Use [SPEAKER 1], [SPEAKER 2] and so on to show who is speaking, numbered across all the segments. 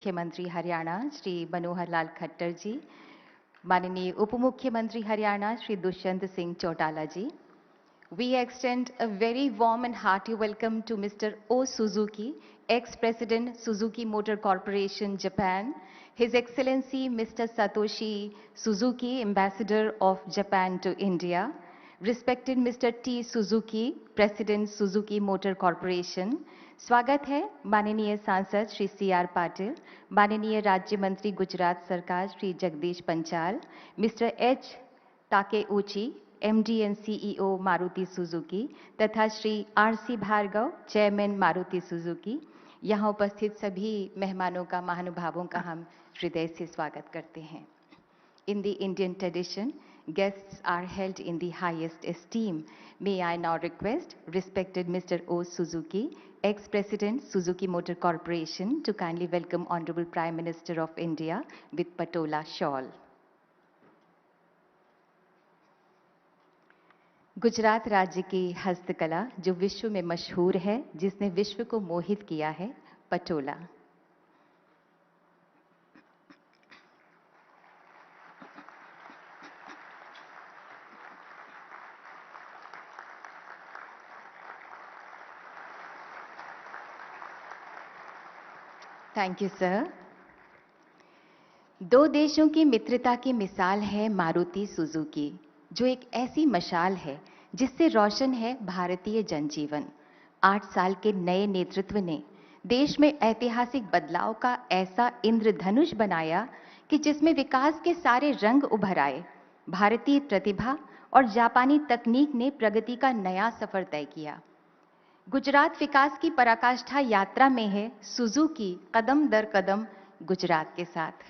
[SPEAKER 1] मुख्यमंत्री हरियाणा श्री मनोहर लाल खट्टर जी, माननीय उप मुख्यमंत्री हरियाणा श्री दुष्यंत सिंह चौटाला जी, we extend a very warm and hearty welcome to Mr. O. Suzuki, ex-President Suzuki Motor Corporation, Japan, His Excellency Mr. Satoshi Suzuki, Ambassador of Japan to India, respected Mr. T. Suzuki, President Suzuki Motor Corporation. स्वागत है माननीय सांसद Shri C R Patil, माननीय राज्य मंत्री गुजरात सरकार Shri Jagdish Panchal, mister H Takeuchi, MD and CEO Maruti Suzuki तथा Shri R C Bhargava, chairman Maruti Suzuki. यहाँ उपस्थित सभी मेहमानों का, महानुभावों का हम हृदय से स्वागत करते हैं। In the Indian tradition, guests are held in the highest esteem. May I now request respected Mr. O. Suzuki, ex-President Suzuki Motor Corporation, to kindly welcome Honorable Prime Minister of India with Patola shawl. Gujarat राज्य की हस्तकला जो विश्व में मशहूर है, जिसने विश्व को मोहित किया है, पटोला। Thank you sir. दो देशों की मित्रता की मिसाल है मारुति सुजुकी, जो एक ऐसी मशाल है जिससे रोशन है भारतीय जनजीवन। 8 साल के नए नेतृत्व ने देश में ऐतिहासिक बदलाव का ऐसा इंद्रधनुष बनाया कि जिसमें विकास के सारे रंग उभर आए। भारतीय प्रतिभा और जापानी तकनीक ने प्रगति का नया सफर तय किया। गुजरात विकास की पराकाष्ठा यात्रा में है सुजुकी कदम दर कदम गुजरात के साथ।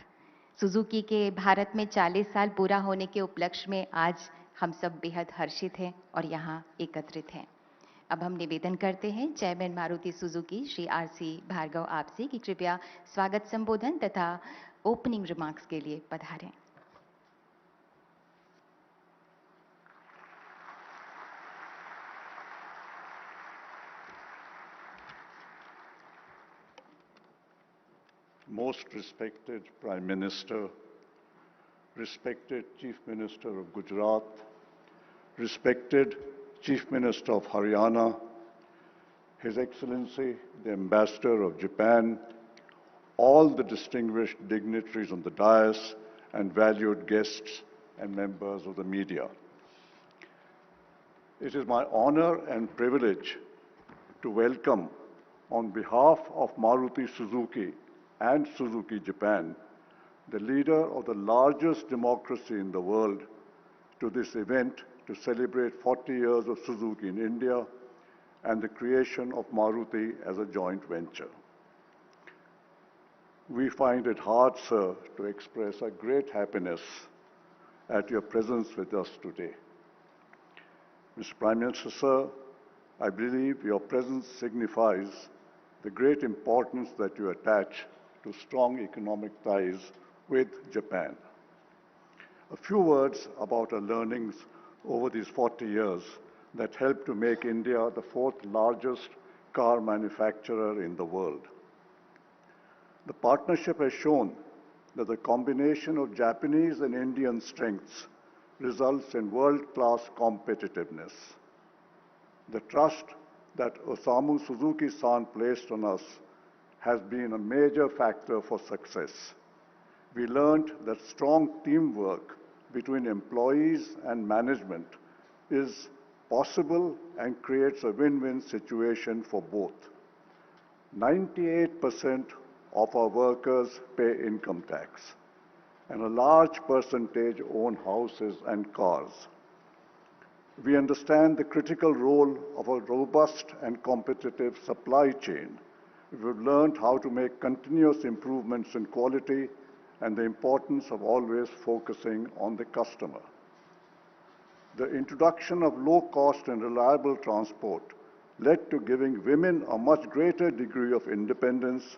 [SPEAKER 1] सुजुकी के भारत में 40 साल पूरा होने के उपलक्ष्य में आज हम सब बेहद हर्षित हैं और यहाँ एकत्रित हैं। अब हम निवेदन करते हैं chairman Maruti Suzuki Shri R C Bhargava आपसे कि कृपया स्वागत संबोधन तथा ओपनिंग रिमार्क्स के लिए पधारें।
[SPEAKER 2] Most respected Prime Minister, respected Chief Minister of Gujarat, respected Chief Minister of Haryana, His Excellency the Ambassador of Japan, all the distinguished dignitaries on the dais and valued guests and members of the media. It is my honor and privilege to welcome on behalf of Maruti Suzuki and Suzuki Japan, the leader of the largest democracy in the world, to this event to celebrate 40 years of Suzuki in India and the creation of Maruti as a joint venture. We find it hard, sir, to express our great happiness at your presence with us today. Mr. Prime Minister, sir, I believe your presence signifies the great importance that you attach to strong economic ties with Japan. A few words about our learnings over these 40 years that helped to make India the 4th largest car manufacturer in the world. The partnership has shown that the combination of Japanese and Indian strengths results in world-class competitiveness. The trust that Osamu Suzuki-san placed on us has been a major factor for success. We learned that strong teamwork between employees and management is possible and creates a win-win situation for both. 98% of our workers pay income tax, and a large percentage own houses and cars. We understand the critical role of a robust and competitive supply chain. We've learned how to make continuous improvements in quality and the importance of always focusing on the customer. The introduction of low-cost and reliable transport led to giving women a much greater degree of independence,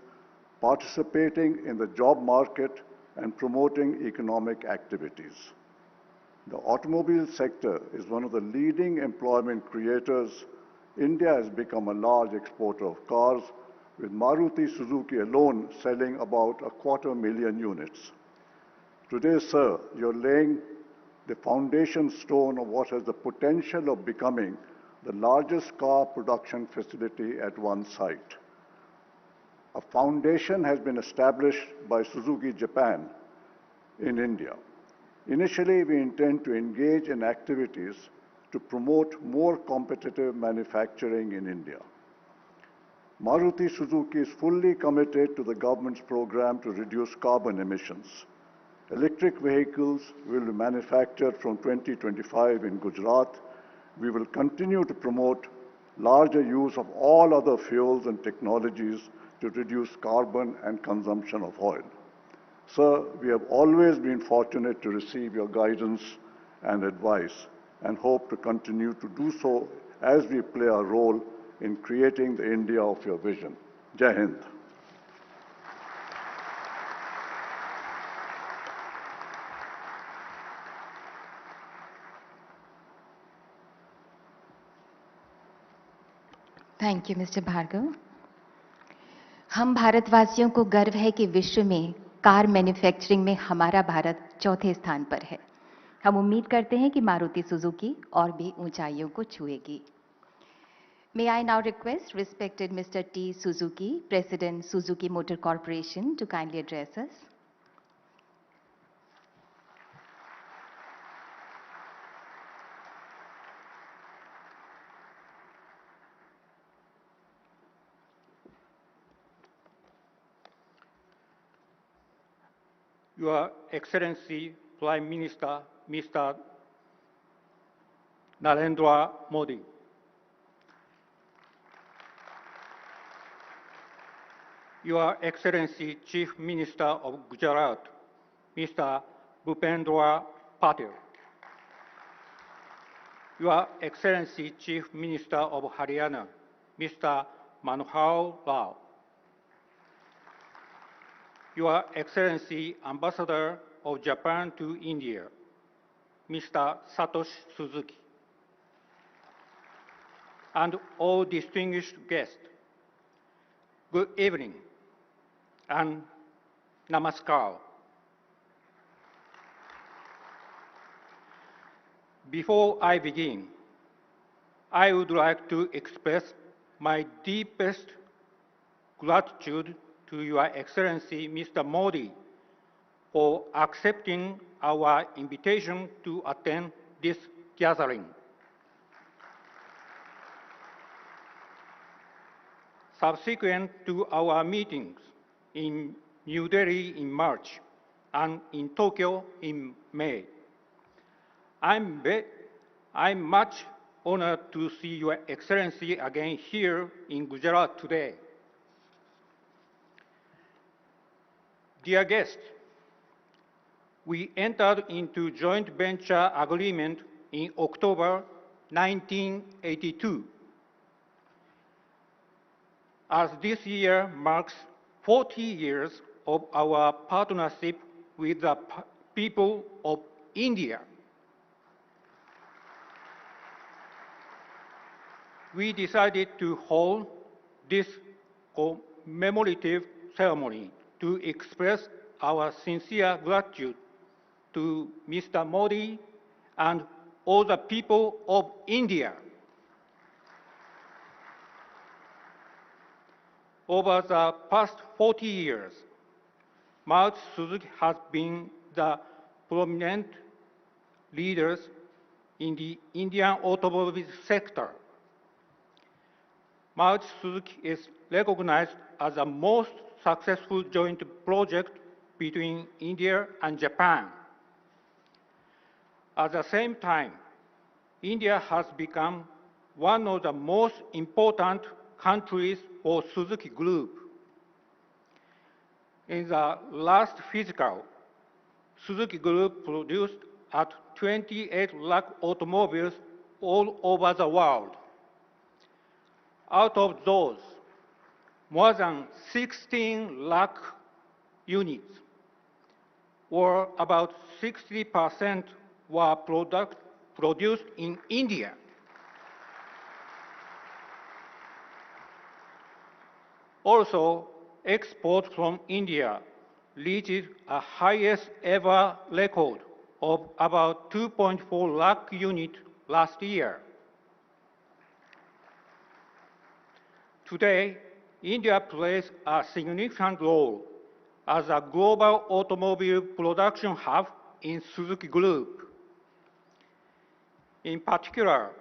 [SPEAKER 2] participating in the job market and promoting economic activities. The automobile sector is one of the leading employment creators. India has become a large exporter of cars, with Maruti Suzuki alone selling about 250,000 units. Today, sir, you're laying the foundation stone of what has the potential of becoming the largest car production facility at one site. A foundation has been established by Suzuki Japan in India. Initially, we intend to engage in activities to promote more competitive manufacturing in India. Maruti Suzuki is fully committed to the government's program to reduce carbon emissions. Electric vehicles will be manufactured from 2025 in Gujarat. We will continue to promote larger use of all other fuels and technologies to reduce carbon and consumption of oil. Sir, we have always been fortunate to receive your guidance and advice and hope to continue to do so as we play a role in creating the India of your vision. Jai Hind.
[SPEAKER 1] Thank you mister Bhargava. हम भारतवासियों को गर्व है कि विश्व में car manufacturing में हमारा भारत चौथे स्थान पर है। हम उम्मीद करते हैं कि मारुति सुजुकी और भी ऊंचाइयों को छुएगी। May I now request respected Mr. T. Suzuki, President Suzuki Motor Corporation, to kindly address us.
[SPEAKER 3] Your Excellency Prime Minister, Mr. Narendra Modi, Your Excellency Chief Minister of Gujarat, Mr. Bhupendra Patel, Your Excellency Chief Minister of Haryana, Mr. Manohar Lal, Your Excellency Ambassador of Japan to India, Mr. Satoshi Suzuki, and all distinguished guests, good evening and namaskar. Before I begin, I would like to express my deepest gratitude to Your Excellency Mr. Modi for accepting our invitation to attend this gathering. Subsequent to our meetings in New Delhi in March and in Tokyo in May, I'm much honored to see Your Excellency again here in Gujarat today. Dear guests, we entered into joint venture agreement in October 1982. As this year marks 40 years of our partnership with the people of India, we decided to hold this commemorative ceremony to express our sincere gratitude to Mr. Modi and all the people of India. Over the past 40 years, Maruti Suzuki has been the prominent leaders in the Indian automobile sector. Maruti Suzuki is recognized as the most successful joint project between India and Japan. At the same time, India has become one of the most important countries for Suzuki Group. In the last fiscal, Suzuki Group produced at 28 lakh automobiles all over the world. Out of those, more than 16 lakh units, or about 60%, were produced in India. Also, exports from India reached a highest ever record of about 2.4 lakh units last year. Today, India plays a significant role as a global automobile production hub in Suzuki Group. In particular,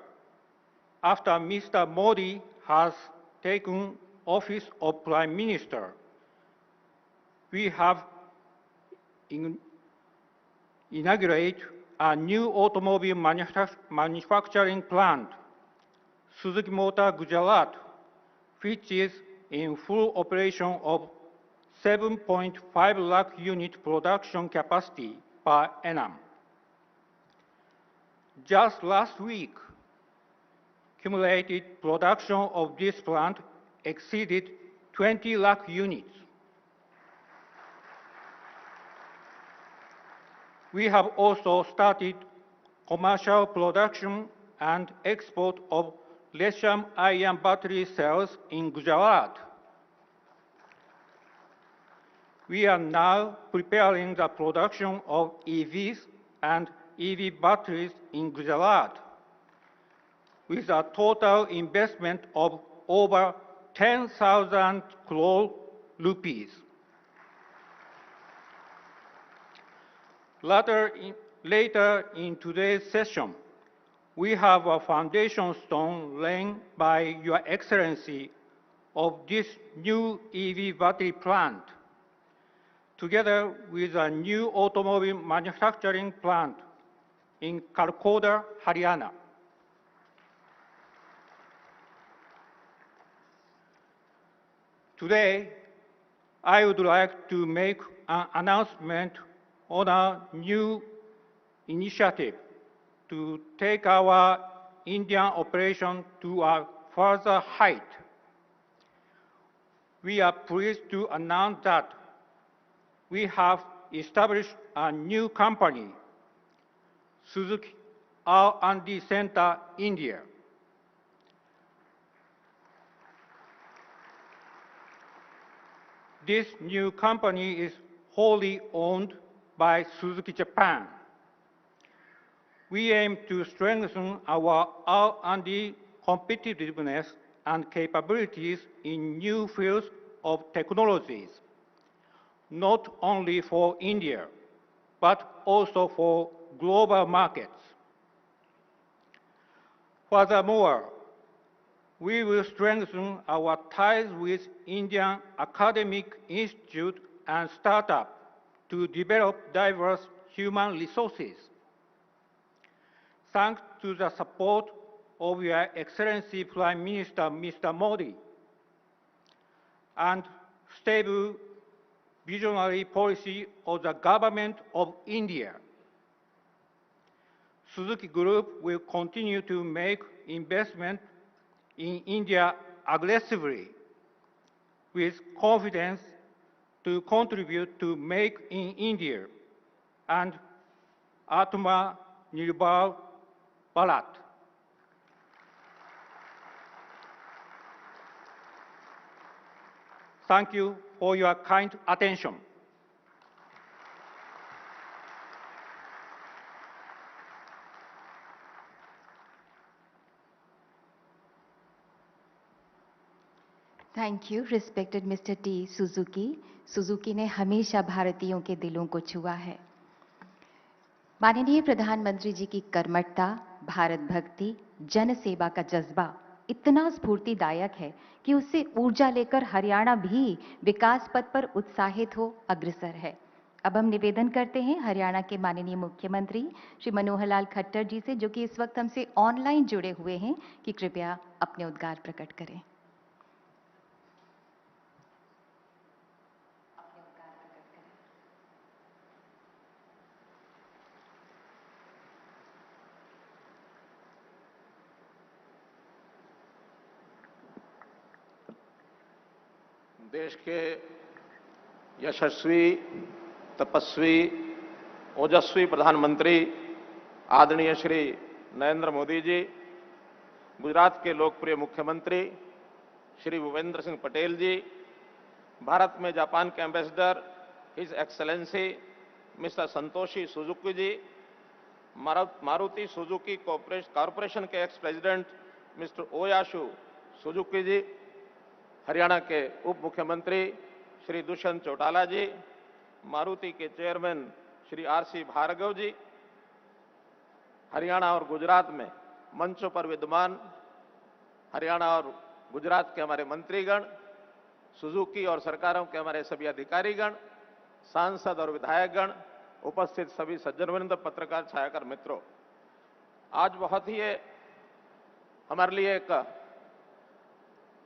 [SPEAKER 3] after Mr. Modi has taken office of Prime Minister, we have inaugurated a new automobile manufacturing plant, Suzuki Motor Gujarat, which is in full operation of 7.5 lakh unit production capacity per annum. Just last week, cumulated production of this plant exceeded 20 lakh units. We have also started commercial production and export of lithium-ion battery cells in Gujarat. We are now preparing the production of EVs and EV batteries in Gujarat, with a total investment of over 10,000 crore rupees. Later in today's session, we have a foundation stone laid by Your Excellency of this new EV battery plant, together with a new automobile manufacturing plant in Kharkhoda, Haryana. Today, I would like to make an announcement on a new initiative to take our Indian operation to a further height. We are pleased to announce that we have established a new company, Suzuki R&D Center India. This new company is wholly owned by Suzuki Japan. We aim to strengthen our R&D competitiveness and capabilities in new fields of technologies, not only for India, but also for global markets. Furthermore, we will strengthen our ties with Indian academic institutes and startups to develop diverse human resources. Thanks to the support of Your Excellency Prime Minister Mr. Modi and stable visionary policy of the Government of India, Suzuki Group will continue to make investment in India aggressively, with confidence to contribute to Make in India and Atmanirbhar Bharat. Thank you for your kind attention.
[SPEAKER 1] Thank you respected mister T Suzuki. Suzuki ने हमेशा भारतीयों के दिलों को छुआ है। माननीय प्रधानमंत्री जी की कर्मठता, भारत भक्ति, जन सेवा का जज्बा इतना स्फूर्तिदायक है कि उससे ऊर्जा लेकर हरियाणा भी विकास पथ पर उत्साहित हो अग्रसर है। अब हम निवेदन करते हैं हरियाणा के माननीय मुख्यमंत्री श्री मनोहर लाल खट्टर जी से, जो कि इस वक्त हमसे ऑनलाइन जुड़े हुए हैं, कि कृपया अपने उद्गार प्रकट करें।
[SPEAKER 4] देश के यशस्वी, तपस्वी, ओजस्वी प्रधानमंत्री आदरणीय श्री नरेंद्र मोदी जी, गुजरात के लोकप्रिय मुख्यमंत्री श्री भूपेंद्र सिंह पटेल जी, भारत में जापान के ambassador his excellency mister Satoshi Suzuki ji, Maruti Suzuki corporation के ex president mister Osamu Suzuki ji, Haryana के उप मुख्यमंत्री श्री दुष्यंत चौटाला जी, मारुति के चेयरमैन श्री आरसी भार्गव जी, हरियाणा और गुजरात में मंचों पर विद्यमान हरियाणा और गुजरात के हमारे मंत्रीगण, सुजुकी और सरकारों के हमारे सभी अधिकारीगण, सांसद और विधायकगण, उपस्थित सभी सज्जनवृंद, पत्रकार, छायाकार मित्रों, आज बहुत ही हमारे लिए एक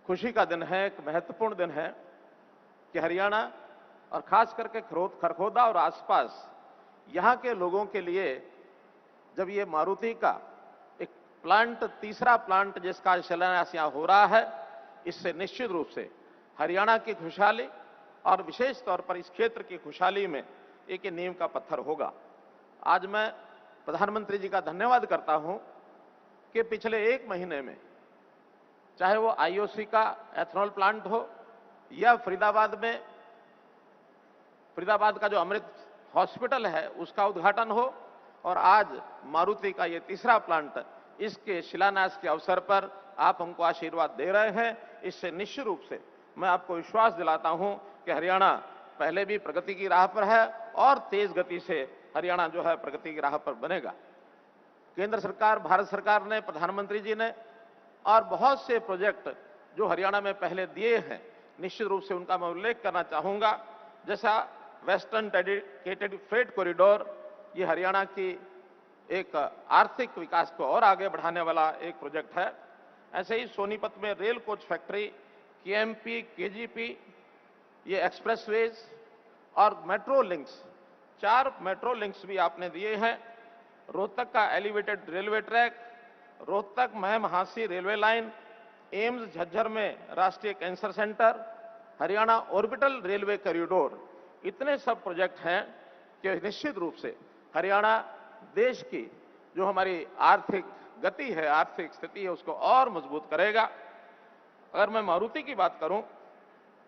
[SPEAKER 4] खुशी का दिन है, एक महत्वपूर्ण दिन है कि हरियाणा और खास करके खरखोदा और आसपास यहां के लोगों के लिए जब ये मारुति का एक प्लांट, तीसरा प्लांट जिसका शिलान्यास यहां हो रहा है, इससे निश्चित रूप से हरियाणा की खुशहाली और विशेष तौर पर इस क्षेत्र की खुशहाली में एक नींव का पत्थर होगा। आज मैं प्रधानमंत्री जी का धन्यवाद करता हूं कि पिछले 1 महीने में चाहे वो आईओसी का एथनॉल प्लांट हो या फरीदाबाद का जो अमृत हॉस्पिटल है उसका उद्घाटन हो, और आज मारुति का ये तीसरा प्लांट, इसके शिलान्यास के अवसर पर आप हमको आशीर्वाद दे रहे हैं। इससे निश्चित रूप से मैं आपको विश्वास दिलाता हूं कि हरियाणा पहले भी प्रगति की राह पर है और तेज गति से हरियाणा जो है प्रगति की राह पर बनेगा। केंद्र सरकार, भारत सरकार ने, प्रधानमंत्री जी ने और बहुत से प्रोजेक्ट जो हरियाणा में पहले दिए हैं, निश्चित रूप से उनका मैं उल्लेख करना चाहूंगा। जैसा वेस्टर्न डेडिकेटेड फ्रेट कॉरिडोर, ये हरियाणा की एक आर्थिक विकास को और आगे बढ़ाने वाला एक प्रोजेक्ट है। ऐसे ही सोनीपत में rail coach factory, KMP, KGP, ये एक्सप्रेसवेज और मेट्रो लिंक्स, 4 मेट्रो लिंक्स भी आपने दिए हैं। रोहतक का elevated railway track, Rohtak Meham Hansi railway line, AIIMS Jhajjar में राष्ट्रीय cancer centre, Haryana orbital railway corridor, इतने सब प्रोजेक्ट हैं कि निश्चित रूप से हरियाणा देश की जो हमारी आर्थिक गति है, आर्थिक स्थिति है, उसको और मजबूत करेगा। अगर मैं मारुति की बात करूं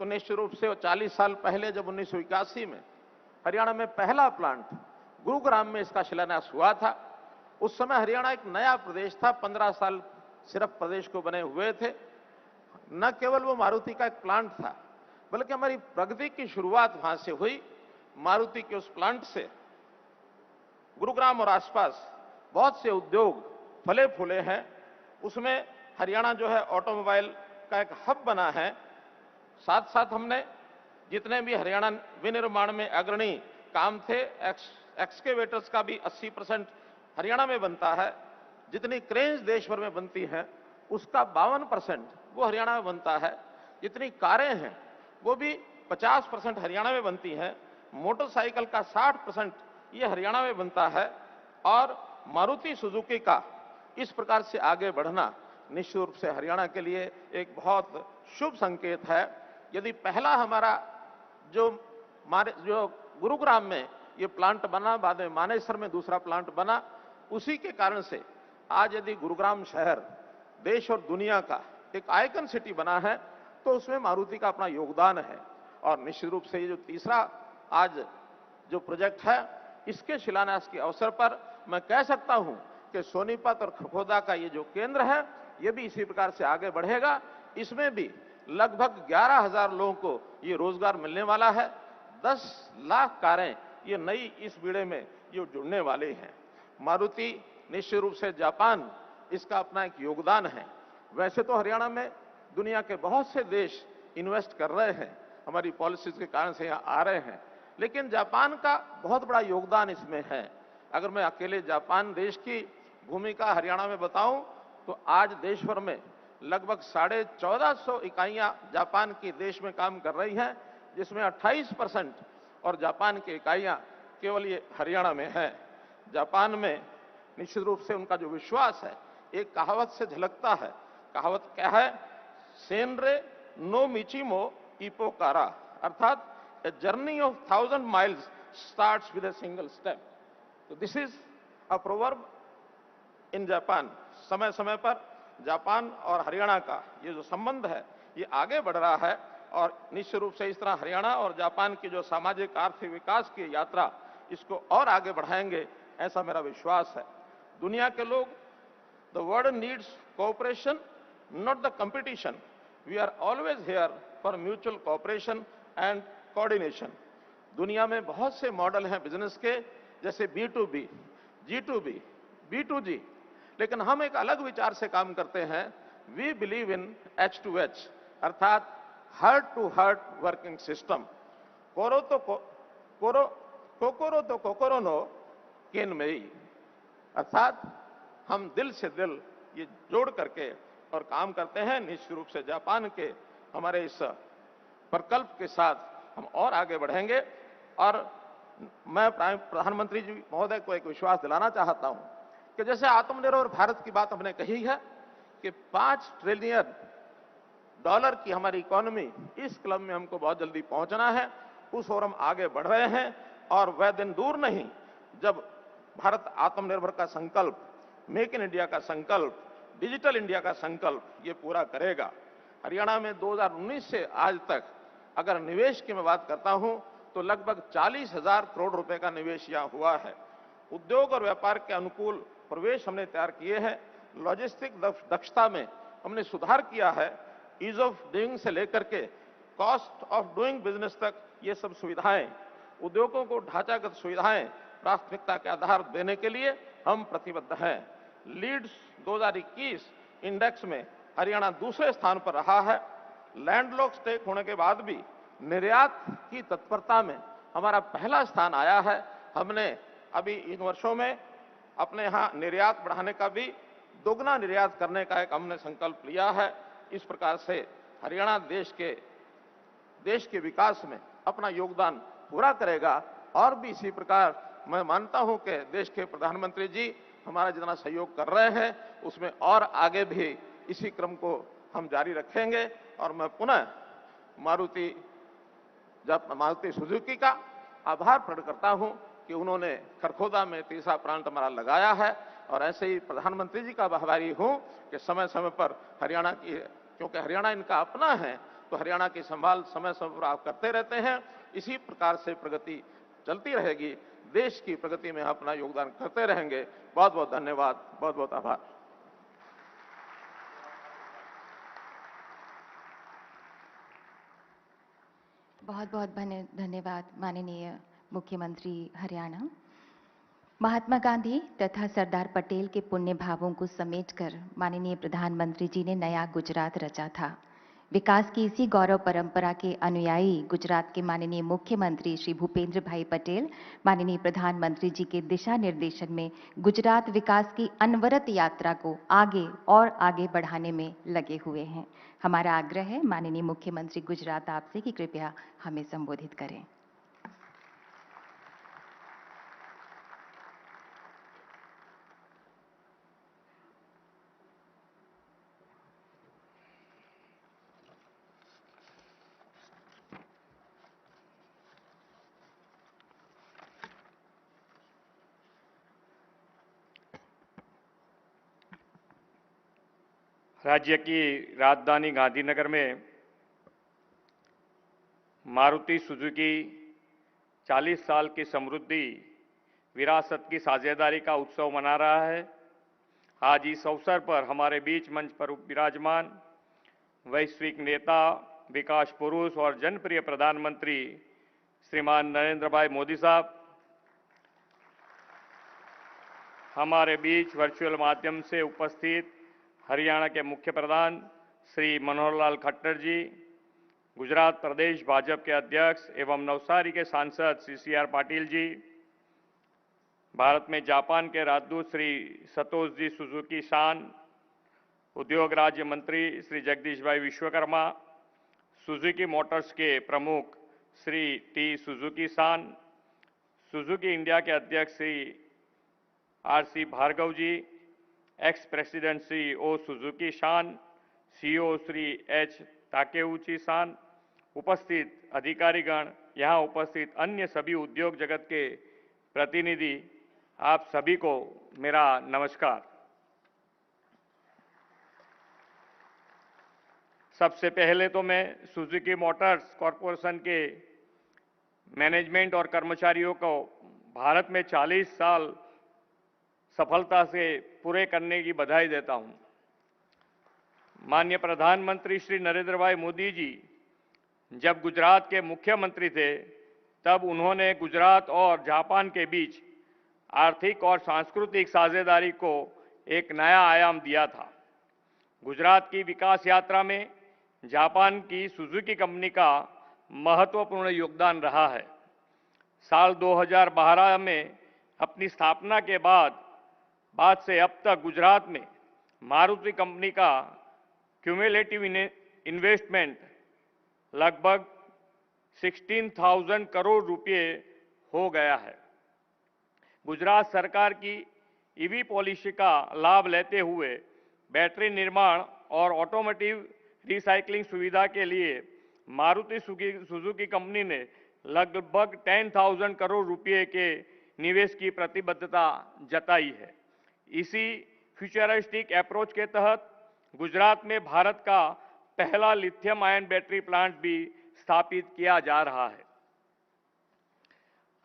[SPEAKER 4] तो निश्चित रूप से 40 साल पहले जब 1981 में हरियाणा में पहला प्लांट गुरुग्राम में इसका शिलान्यास हुआ था, उस समय हरियाणा एक नया प्रदेश था, 15 साल सिर्फ प्रदेश को बने हुए थे। न केवल वो मारुति का एक प्लांट था, बल्कि हमारी प्रगति की शुरुआत वहां से हुई। मारुति के उस प्लांट से गुरुग्राम और आसपास बहुत से उद्योग फले फूले हैं। उसमें हरियाणा जो है ऑटोमोबाइल का एक हब बना है। साथ साथ हमने जितने भी हरियाणा विनिर्माण में अग्रणी काम थे, एक्सकेवेटर्स का भी 80% हरियाणा में बनता है। जितनी क्रेन्स देश भर में बनती हैं उसका 52% वो हरियाणा में बनता है। जितनी कारें हैं वो भी 50% हरियाणा में बनती हैं। मोटरसाइकिल का 60% ये हरियाणा में बनता है। और मारुति सुजुकी का इस प्रकार से आगे बढ़ना निश्चित रूप से हरियाणा के लिए एक बहुत शुभ संकेत है। यदि पहला हमारा जो गुरुग्राम में ये प्लांट बना, बाद में मानेसर में दूसरा प्लांट बना, उसी के कारण से आज यदि गुरुग्राम शहर देश और दुनिया का एक आइकन सिटी बना है तो उसमें मारुति का अपना योगदान है। और निश्चित रूप से ये जो तीसरा आज जो प्रोजेक्ट है, इसके शिलान्यास के अवसर पर मैं कह सकता हूं कि सोनीपत और खरखोदा का ये जो केंद्र है, ये भी इसी प्रकार से आगे बढ़ेगा। इसमें भी लगभग 11,000 लोगों को ये रोजगार मिलने वाला है। 10 लाख कारें ये नई इस बीड़े में ये जुड़ने वाली हैं। मारुति निश्चित रूप से जापान, इसका अपना एक योगदान है। वैसे तो हरियाणा में दुनिया के बहुत से देश इन्वेस्ट कर रहे हैं, हमारी पॉलिसीज के कारण से यहाँ आ रहे हैं, लेकिन जापान का बहुत बड़ा योगदान इसमें है। अगर मैं अकेले जापान देश की भूमिका हरियाणा में बताऊं तो आज देश भर में लगभग 1450 इकाइयां जापान की देश में काम कर रही हैं, जिसमें 28% और जापान की इकाइयां केवल ये हरियाणा में है। जापान में निश्चित रूप से उनका जो विश्वास है एक कहावत से झलकता है। कहावत क्या है? सेनरे नो मिचिमो इपोकारा, अर्थात a journey of 1000 miles starts with a single step. तो this is a proverb in Japan. समय समय पर जापान और हरियाणा का ये जो संबंध है ये आगे बढ़ रहा है। और निश्चित रूप से इस तरह हरियाणा और जापान की जो सामाजिक आर्थिक विकास की यात्रा, इसको और आगे बढ़ाएंगे, ऐसा मेरा विश्वास है। दुनिया के लोग, the world needs cooperation, not the competition. We are always here for mutual cooperation and coordination. दुनिया में बहुत से मॉडल हैं बिजनेस के, जैसे B2B, G2B, B2G, लेकिन हम एक अलग विचार से काम करते हैं। वी बिलीव इन H2H, अर्थात heart to heart working system. कोकोरो तो कोकोरो नो केनमेई, अर्थात हम दिल से दिल ये जोड़ करके और काम करते हैं। निश्चित रूप से जापान के हमारे इस प्रकल्प के साथ हम और आगे बढ़ेंगे। और मैं प्रधानमंत्री जी महोदय को एक विश्वास दिलाना चाहता हूं कि जैसे आत्मनिर्भर भारत की बात हमने कही है कि $5 ट्रिलियन की हमारी इकोनॉमी, इस क्लब में हमको बहुत जल्दी पहुंचना है। उस ओर हम आगे बढ़ रहे हैं और वह दिन दूर नहीं जब भारत आत्मनिर्भर का संकल्प, मेक इन इंडिया का संकल्प, डिजिटल इंडिया का संकल्प ये पूरा करेगा। हरियाणा में 2019 से आज तक अगर निवेश की मैं बात करता हूं तो लगभग 40,000 करोड़ रुपए का निवेश यहां हुआ है। उद्योग और व्यापार के अनुकूल प्रवेश हमने तैयार किए हैं। लॉजिस्टिक दक्षता में हमने सुधार किया है। ईज ऑफ डूइंग से लेकर के कॉस्ट ऑफ डूइंग बिजनेस तक ये सब सुविधाएं, उद्योगों को ढांचागत सुविधाएं प्राथमिकता के आधार देने के लिए हम प्रतिबद्ध हैं। लीड्स 2021 इंडेक्स में हरियाणा दूसरे स्थान पर रहा है। लैंडलॉक स्टेट होने के बाद भी निर्यात की तत्परता में हमारा पहला स्थान आया है। हमने अभी इन वर्षों में अपने यहां निर्यात बढ़ाने का भी, दोगुना निर्यात करने का एक हमने संकल्प लिया है। इस प्रकार से हरियाणा देश के विकास में अपना योगदान पूरा करेगा। और भी इसी प्रकार मैं मानता हूं कि देश के प्रधानमंत्री जी हमारा जितना सहयोग कर रहे हैं उसमें और आगे भी इसी क्रम को हम जारी रखेंगे। और मैं पुनः मारुति सुजुकी का आभार प्रकट करता हूं कि उन्होंने खरखोदा में तीसरा प्लांट हमारा लगाया है। और ऐसे ही प्रधानमंत्री जी का आभारी हूं कि समय समय पर हरियाणा की, क्योंकि हरियाणा इनका अपना है, तो हरियाणा की संभाल समय समय पर आप करते रहते हैं। इसी प्रकार से प्रगति चलती रहेगी। देश की प्रगति में अपना योगदान करते रहेंगे। बहुत बहुत धन्यवाद, बहुत बहुत आभार।
[SPEAKER 1] बहुत बहुत धन्यवाद माननीय मुख्यमंत्री हरियाणा। महात्मा गांधी तथा सरदार पटेल के पुण्य भावों को समेटकर माननीय प्रधानमंत्री जी ने नया गुजरात रचा था। विकास की इसी गौरव परंपरा के अनुयायी गुजरात के माननीय मुख्यमंत्री श्री भूपेंद्र भाई पटेल माननीय प्रधानमंत्री जी के दिशा निर्देशन में गुजरात विकास की अनवरत यात्रा को आगे और आगे बढ़ाने में लगे हुए हैं। हमारा आग्रह है माननीय मुख्यमंत्री गुजरात आपसे कि कृपया हमें संबोधित करें।
[SPEAKER 5] राज्य की राजधानी गांधीनगर में मारुति सुजुकी 40 साल की समृद्धि विरासत की साझेदारी का उत्सव मना रहा है। आज इस अवसर पर हमारे बीच मंच पर विराजमान वैश्विक नेता, विकास पुरुष और जनप्रिय प्रधानमंत्री श्रीमान नरेंद्र भाई मोदी साहब, हमारे बीच वर्चुअल माध्यम से उपस्थित हरियाणा के मुख्य प्रधान श्री मनोहर लाल खट्टर जी, गुजरात प्रदेश भाजपा के अध्यक्ष एवं नवसारी के सांसद श्री CR पाटिल जी, भारत में जापान के राजदूत श्री सतोष सुजुकी सान, उद्योग राज्य मंत्री श्री जगदीश भाई विश्वकर्मा, सुजुकी मोटर्स के प्रमुख श्री T सुजुकी सान, सुजुकी इंडिया के अध्यक्ष Shri RC Bhargava ji, ex president Shri O Suzuki सान, CEO श्री H ताकेउची सान, उपस्थित अधिकारीगण, यहाँ उपस्थित अन्य सभी उद्योग जगत के प्रतिनिधि, आप सभी को मेरा नमस्कार। सबसे पहले तो मैं सुजुकी मोटर्स कॉरपोरेशन के मैनेजमेंट और कर्मचारियों को भारत में 40 साल सफलता से पूरे करने की बधाई देता हूं। माननीय प्रधानमंत्री श्री नरेंद्र भाई मोदी जी जब गुजरात के मुख्यमंत्री थे, तब उन्होंने गुजरात और जापान के बीच आर्थिक और सांस्कृतिक साझेदारी को एक नया आयाम दिया था। गुजरात की विकास यात्रा में जापान की सुजुकी कंपनी का महत्वपूर्ण योगदान रहा है। साल 2012 में अपनी स्थापना के बाद से अब तक गुजरात में मारुति कंपनी का क्यूमुलेटिव इन्वेस्टमेंट लगभग 16,000 करोड़ रुपए हो गया है। गुजरात सरकार की ईवी पॉलिसी का लाभ लेते हुए बैटरी निर्माण और ऑटोमोटिव रिसाइकलिंग सुविधा के लिए मारुति सुजुकी कंपनी ने लगभग 10,000 करोड़ रुपए के निवेश की प्रतिबद्धता जताई है। इसी फ्यूचरिस्टिक अप्रोच के तहत गुजरात में भारत का पहला लिथियम आयन बैटरी प्लांट भी स्थापित किया जा रहा है।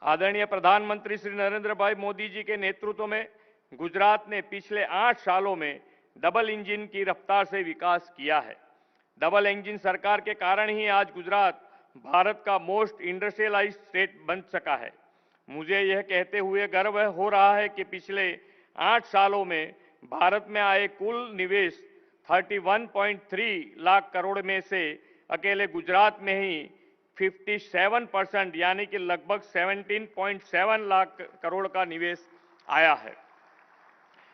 [SPEAKER 5] आदरणीय प्रधानमंत्री श्री नरेंद्र भाई मोदी जी के नेतृत्व में गुजरात ने पिछले 8 सालों में डबल इंजन की रफ्तार से विकास किया है। डबल इंजन सरकार के कारण ही आज गुजरात भारत का मोस्ट इंडस्ट्रियलाइज्ड स्टेट बन सका है। मुझे यह कहते हुए गर्व हो रहा है कि पिछले 8 सालों में भारत में आए कुल निवेश 31.3 लाख करोड़ में से अकेले गुजरात में ही 57% यानी कि लगभग 17.7 लाख करोड़ का निवेश आया है।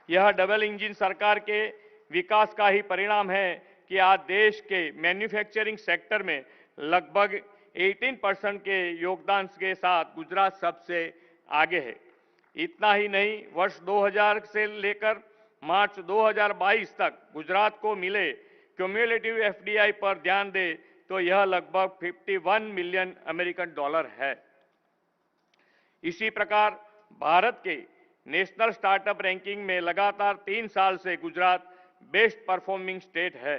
[SPEAKER 5] यह डबल इंजन सरकार के विकास का ही परिणाम है कि आज देश के मैन्युफैक्चरिंग सेक्टर में लगभग 18% के योगदान के साथ गुजरात सबसे आगे है। इतना ही नहीं, वर्ष 2000 से लेकर मार्च 2022 तक गुजरात को मिले क्यूमुलेटिव एफडीआई पर ध्यान दे तो यह लगभग 51 मिलियन अमेरिकन डॉलर है। इसी प्रकार भारत के नेशनल स्टार्टअप रैंकिंग में लगातार 3 साल से गुजरात बेस्ट परफॉर्मिंग स्टेट है।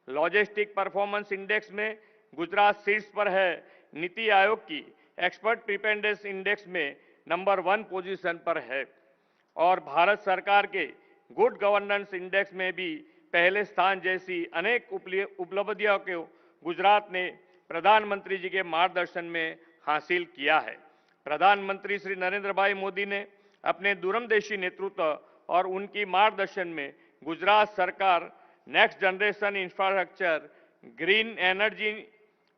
[SPEAKER 5] लॉजिस्टिक परफॉर्मेंस इंडेक्स में गुजरात शीर्ष पर है। नीति आयोग की एक्सपर्ट प्रिपेयर्डनेस इंडेक्स में नंबर 1 पोजीशन पर है और भारत सरकार के गुड गवर्नेंस इंडेक्स में भी पहले स्थान जैसी अनेक उपलब्धियों को गुजरात ने प्रधानमंत्री जी के मार्गदर्शन में हासिल किया है। प्रधानमंत्री श्री नरेंद्र भाई मोदी ने अपने दूरंदेशी नेतृत्व और उनकी मार्गदर्शन में गुजरात सरकार next generation infrastructure, green energy,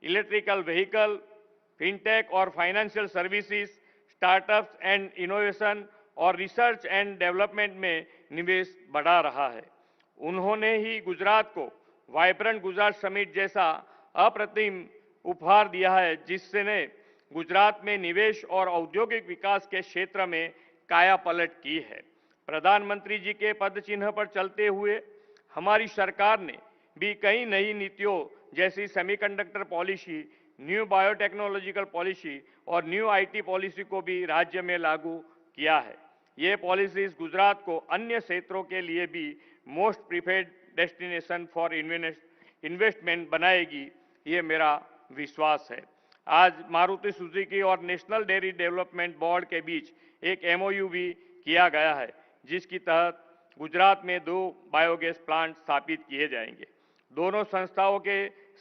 [SPEAKER 5] electrical vehicle, fintech और financial services, startups and innovation और रिसर्च एंड डेवलपमेंट में निवेश बढ़ा रहा है। उन्होंने ही गुजरात को वाइब्रेंट गुजरात समिट जैसा अप्रतिम उपहार दिया है, जिसने गुजरात में निवेश और औद्योगिक विकास के क्षेत्र में काया पलट की है। प्रधानमंत्री जी के पद चिन्ह पर चलते हुए हमारी सरकार ने भी कई नई नीतियों जैसी semiconductor policy, new biotechnological policy और न्यू आईटी पॉलिसी को भी राज्य में लागू किया है। ये पॉलिसीज गुजरात को अन्य क्षेत्रों के लिए भी most preferred destination for investment बनाएगी, ये मेरा विश्वास है। आज मारुति सुजुकी और नेशनल डेयरी डेवलपमेंट बोर्ड के बीच एक एमओयू भी किया गया है, जिसकी तहत गुजरात में 2 बायोगैस प्लांट स्थापित किए जाएंगे। दोनों संस्थाओं के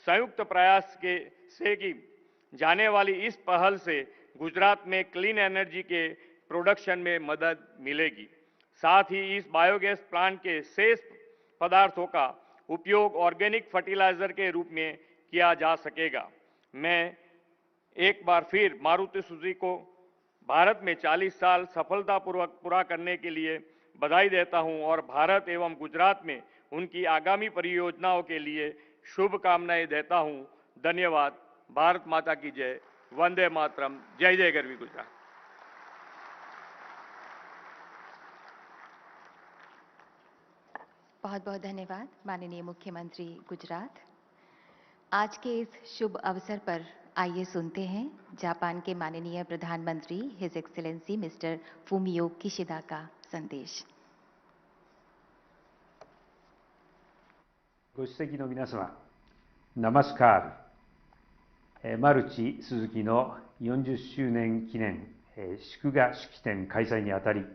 [SPEAKER 5] संयुक्त प्रयास से की जाने वाली इस पहल से गुजरात में क्लीन एनर्जी के प्रोडक्शन में मदद मिलेगी। साथ ही इस बायोगैस प्लांट के शेष पदार्थों का उपयोग ऑर्गेनिक फर्टिलाइजर के रूप में किया जा सकेगा। मैं एक बार फिर मारुति सुजुकी को भारत में 40 साल सफलतापूर्वक पूरा करने के लिए बधाई देता हूं और भारत एवं गुजरात में उनकी आगामी परियोजनाओं के लिए शुभकामनाएं देता हूं। धन्यवाद। भारत माता की जय। वंदे मातरम। जय जय गरवी गुजरात।
[SPEAKER 1] बहुत बहुत धन्यवाद माननीय मुख्यमंत्री गुजरात। आज के इस शुभ अवसर पर आइए सुनते हैं जापान के माननीय प्रधानमंत्री his excellency mister Fumio Kishida का संदेश।
[SPEAKER 6] ご出席の皆様、नमस्कार।マルチ鈴木の40周年記念祝賀式典開催にあたり、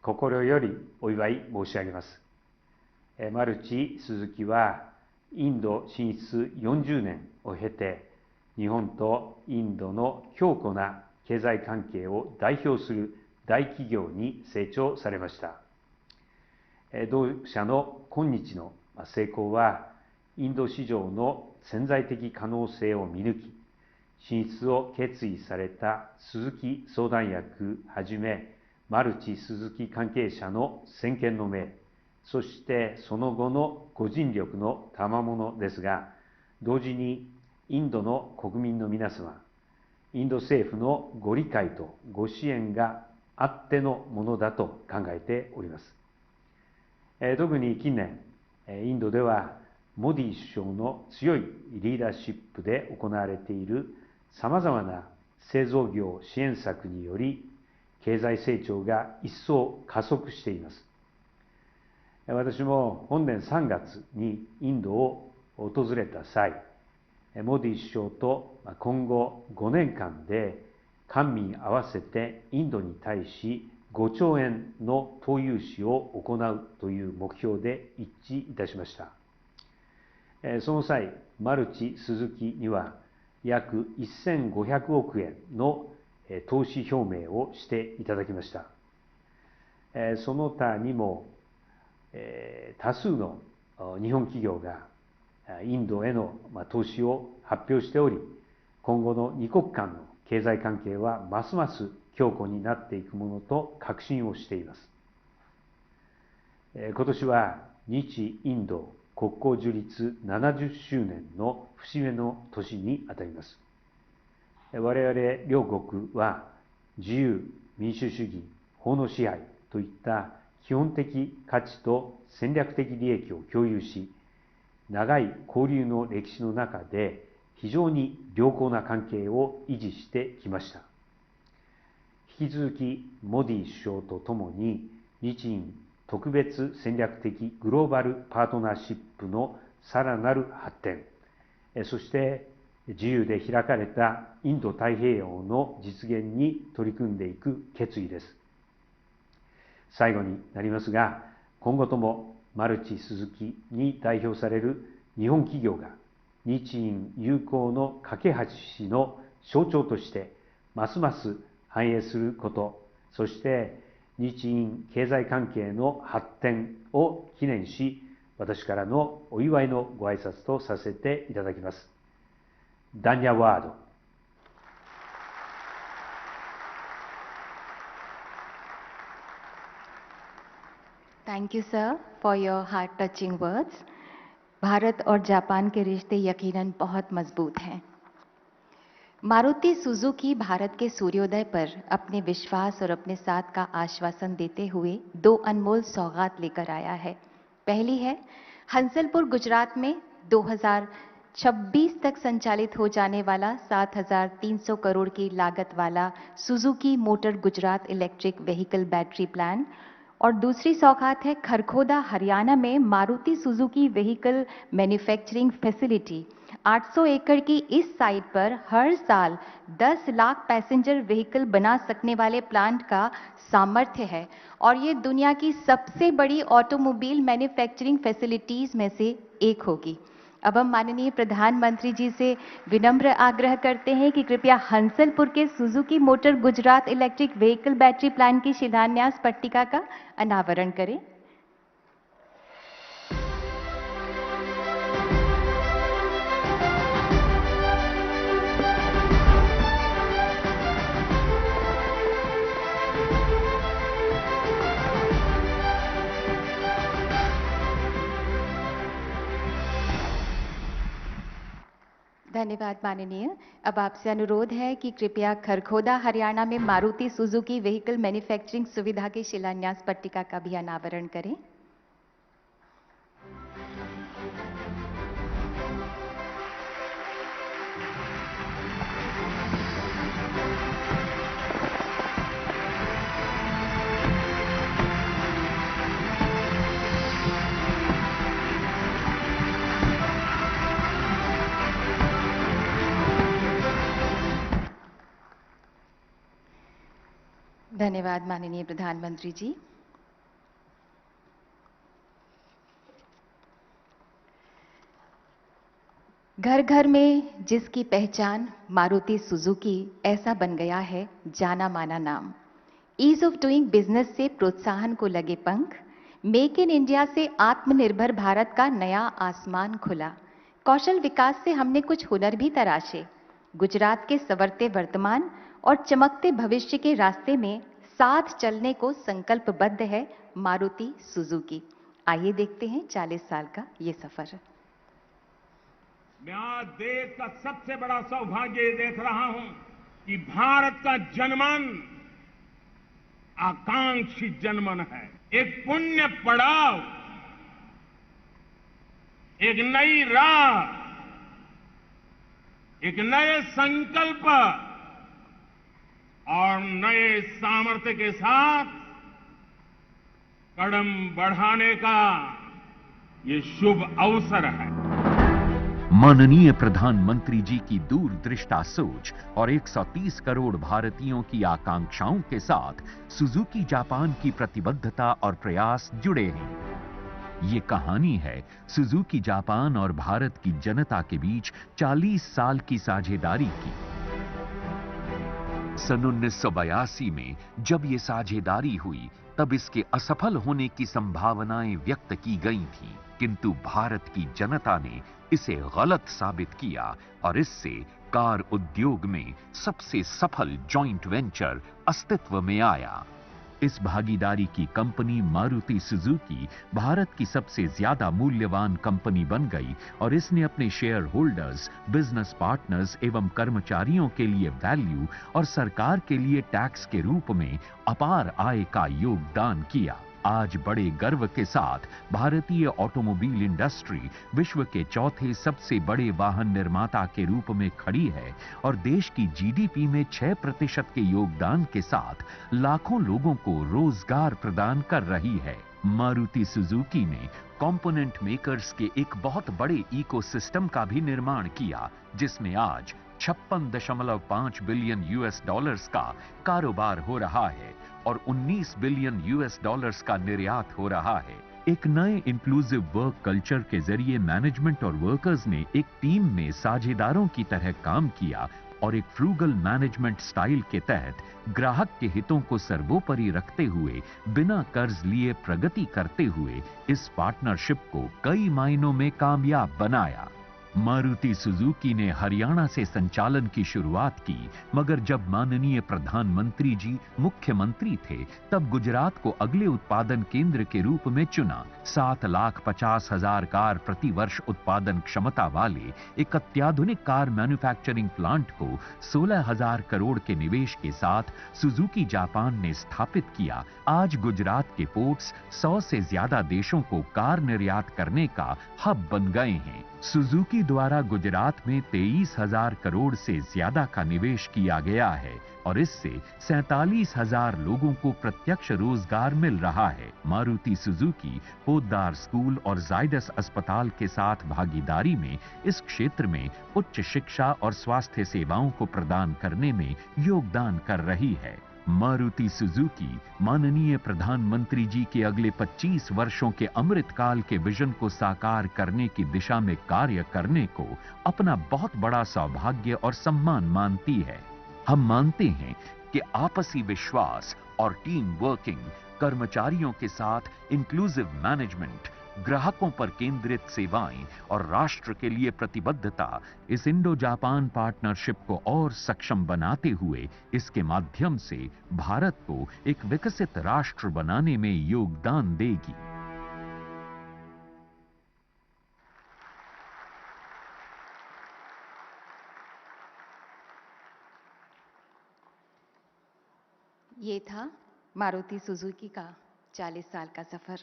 [SPEAKER 6] 心よりお祝い申し上げます。マルチ鈴木はインド進出40年を経て、日本とインドの強固な経済関係を代表する大企業に成長されました。同社の今日の成功は、インド市場の潜在的可能性を見抜き、進出を決意された鈴木相談役はじめ、マルチ鈴木関係者の先見の明、そしてその後のご尽力の賜物ですが、同時にインドの国民の皆様、インド政府のご理解とご支援があってのものだと考えております。特に近年、インドではモディ首相の強いリーダーシップで行われているさまざまな製造業支援策により、経済成長が一層加速しています。私も本年3月にインドを訪れた際、モディ首相と今後5年間で官民合わせてインドに対し5兆円の投融資を行うという目標で一致いたしました。その際、マルチ鈴木には約1500億円の投資表明をしていただきました。その他にも多数の日本企業がインドへの投資を発表しており、今後の二国間の経済関係はますます強固になっていくものと確信をしています。今年は日インド国交樹立70周年の節目の年にあたります。我々両国は自由、民主主義、法の支配といった基本的価値と戦略的利益を共有し、長い交流の歴史の中で非常に良好な関係を維持してきました。引き続きモディ首相とともに日印特別戦略的グローバルパートナーシップのさらなる発展、そして自由で開かれたインド太平洋の実現に取り組んでいく決意です。最後になりますが、今後ともマルチ鈴木に代表される日本企業が日印友好の架け橋の象徴としてますます繁栄すること、そして日印経済関係の発展を記念し、私からのお祝いのご挨拶とさせていただきます。ダニャワード。
[SPEAKER 1] Thank you, sir, for your heart-touching words. Bharat और जापान के रिश्ते यकीनन बहुत मजबूत हैं। मारुति सुजुकी भारत के सूर्योदय पर अपने विश्वास और अपने साथ का आश्वासन देते हुए दो अनमोल सौगात लेकर आया है। पहली है हंसलपुर गुजरात में 2026 तक संचालित हो जाने वाला 7,300 करोड़ की लागत वाला Suzuki motor Gujarat electric vehicle battery plant, और दूसरी सौगात है खरखोदा हरियाणा में Maruti Suzuki vehicle manufacturing facility. 800 एकड़ की इस साइट पर हर साल 10 लाख पैसेंजर व्हीकल बना सकने वाले प्लांट का सामर्थ्य है और ये दुनिया की सबसे बड़ी ऑटोमोबाइल मैन्युफैक्चरिंग फैसिलिटीज में से एक होगी। अब हम माननीय प्रधानमंत्री जी से विनम्र आग्रह करते हैं कि कृपया हंसलपुर के Suzuki motor Gujarat electric vehicle battery plant की शिलान्यास पट्टिका का अनावरण करें। धन्यवाद माननीय। अब आपसे अनुरोध है कि कृपया खरखोदा हरियाणा में मारुति सुजुकी व्हीकल मैन्युफैक्चरिंग सुविधा की शिलान्यास पट्टिका का भी अनावरण करें। धन्यवाद माननीय प्रधानमंत्री जी। घर घर में जिसकी पहचान मारुति सुजुकी ऐसा बन गया है जाना माना नाम। ईज ऑफ डूइंग बिजनेस से प्रोत्साहन को लगे पंख, मेक इन इंडिया से आत्मनिर्भर भारत का नया आसमान खुला। कौशल विकास से हमने कुछ हुनर भी तराशे। गुजरात के संवरते वर्तमान और चमकते भविष्य के रास्ते में साथ चलने को संकल्पबद्ध है मारुति सुजुकी। आइए देखते हैं 40 साल का ये सफर।
[SPEAKER 7] मैं आज देश का सबसे बड़ा सौभाग्य ये देख रहा हूं कि भारत का जनमन आकांक्षी जनमन है। एक पुण्य पड़ाव, एक नई राह, एक नए संकल्प और नए सामर्थ्य के साथ कदम बढ़ाने का ये शुभ अवसर है।
[SPEAKER 8] माननीय प्रधानमंत्री जी की दूरदृष्टा सोच और 130 करोड़ भारतीयों की आकांक्षाओं के साथ सुजुकी जापान की प्रतिबद्धता और प्रयास जुड़े हैं। ये कहानी है सुजुकी जापान और भारत की जनता के बीच 40 साल की साझेदारी की। सन 1982 में जब ये साझेदारी हुई तब इसके असफल होने की संभावनाएं व्यक्त की गई थीं, किंतु भारत की जनता ने इसे गलत साबित किया और इससे कार उद्योग में सबसे सफल जॉइंट वेंचर अस्तित्व में आया। इस भागीदारी की कंपनी मारुति सुजुकी भारत की सबसे ज्यादा मूल्यवान कंपनी बन गई और इसने अपने शेयर होल्डर्स, बिजनेस पार्टनर्स एवं कर्मचारियों के लिए वैल्यू और सरकार के लिए टैक्स के रूप में अपार आय का योगदान किया। आज बड़े गर्व के साथ भारतीय ऑटोमोबाइल इंडस्ट्री विश्व के चौथे सबसे बड़े वाहन निर्माता के रूप में खड़ी है और देश की जीडीपी में 6% के योगदान के साथ लाखों लोगों को रोजगार प्रदान कर रही है। मारुति सुजुकी ने कंपोनेंट मेकर्स के एक बहुत बड़े इकोसिस्टम का भी निर्माण किया, जिसमें आज 56.5 बिलियन यूएस डॉलर्स का कारोबार हो रहा है और 19 बिलियन यूएस डॉलर्स का निर्यात हो रहा है। एक नए इंक्लूसिव वर्क कल्चर के जरिए मैनेजमेंट और वर्कर्स ने एक टीम में साझेदारों की तरह काम किया और एक फ्रूगल मैनेजमेंट स्टाइल के तहत ग्राहक के हितों को सर्वोपरि रखते हुए बिना कर्ज लिए प्रगति करते हुए इस पार्टनरशिप को कई मायनों में कामयाब बनाया। मारुति सुजुकी ने हरियाणा से संचालन की शुरुआत की, मगर जब माननीय प्रधानमंत्री जी मुख्यमंत्री थे तब गुजरात को अगले उत्पादन केंद्र के रूप में चुना। 7,50,000 कार प्रति वर्ष उत्पादन क्षमता वाले एक अत्याधुनिक कार मैन्युफैक्चरिंग प्लांट को 16,000 करोड़ के निवेश के साथ सुजुकी जापान ने स्थापित किया। आज गुजरात के पोर्ट्स 100 से ज्यादा देशों को कार निर्यात करने का हब बन गए हैं। सुजुकी द्वारा गुजरात में 23,000 करोड़ से ज्यादा का निवेश किया गया है और इससे 47,000 लोगों को प्रत्यक्ष रोजगार मिल रहा है। मारुति सुजुकी पोद्दार स्कूल और जायडस अस्पताल के साथ भागीदारी में इस क्षेत्र में उच्च शिक्षा और स्वास्थ्य सेवाओं को प्रदान करने में योगदान कर रही है। मारुति सुजुकी माननीय प्रधानमंत्री जी के अगले 25 वर्षों के अमृतकाल के विजन को साकार करने की दिशा में कार्य करने को अपना बहुत बड़ा सौभाग्य और सम्मान मानती है। हम मानते हैं कि आपसी विश्वास और टीम वर्किंग, कर्मचारियों के साथ इंक्लूसिव मैनेजमेंट, ग्राहकों पर केंद्रित सेवाएं और राष्ट्र के लिए प्रतिबद्धता इस इंडो जापान पार्टनरशिप को और सक्षम बनाते हुए इसके माध्यम से भारत को एक विकसित राष्ट्र बनाने में योगदान देगी।
[SPEAKER 1] ये था मारुति सुजुकी का 40 साल का सफर।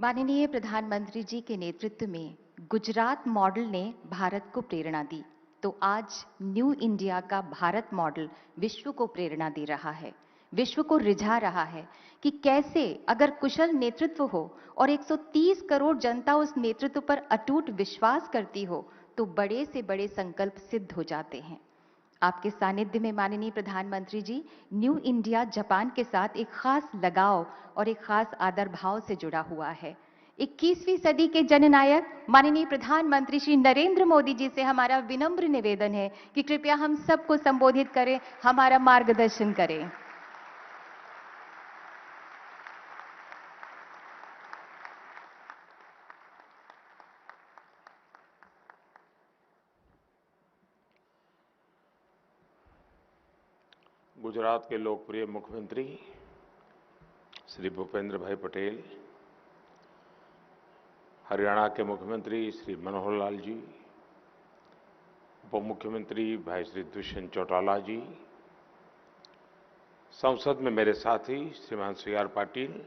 [SPEAKER 1] माननीय प्रधानमंत्री जी के नेतृत्व में गुजरात मॉडल ने भारत को प्रेरणा दी, तो आज न्यू इंडिया का भारत मॉडल विश्व को प्रेरणा दे रहा है, विश्व को रिझा रहा है कि कैसे अगर कुशल नेतृत्व हो और 130 करोड़ जनता उस नेतृत्व पर अटूट विश्वास करती हो तो बड़े से बड़े संकल्प सिद्ध हो जाते हैं। आपके सानिध्य में माननीय प्रधानमंत्री जी न्यू इंडिया जापान के साथ एक खास लगाव और एक खास आदर भाव से जुड़ा हुआ है। 21वीं सदी के जननायक माननीय प्रधानमंत्री श्री नरेंद्र मोदी जी से हमारा विनम्र निवेदन है कि कृपया हम सबको संबोधित करें, हमारा मार्गदर्शन करें।
[SPEAKER 4] गुजरात के लोकप्रिय मुख्यमंत्री श्री भूपेंद्र भाई पटेल, हरियाणा के मुख्यमंत्री श्री मनोहर लाल जी, उप मुख्यमंत्री भाई श्री दुष्यंत चौटाला जी, संसद में मेरे साथी श्रीमान CR Patil,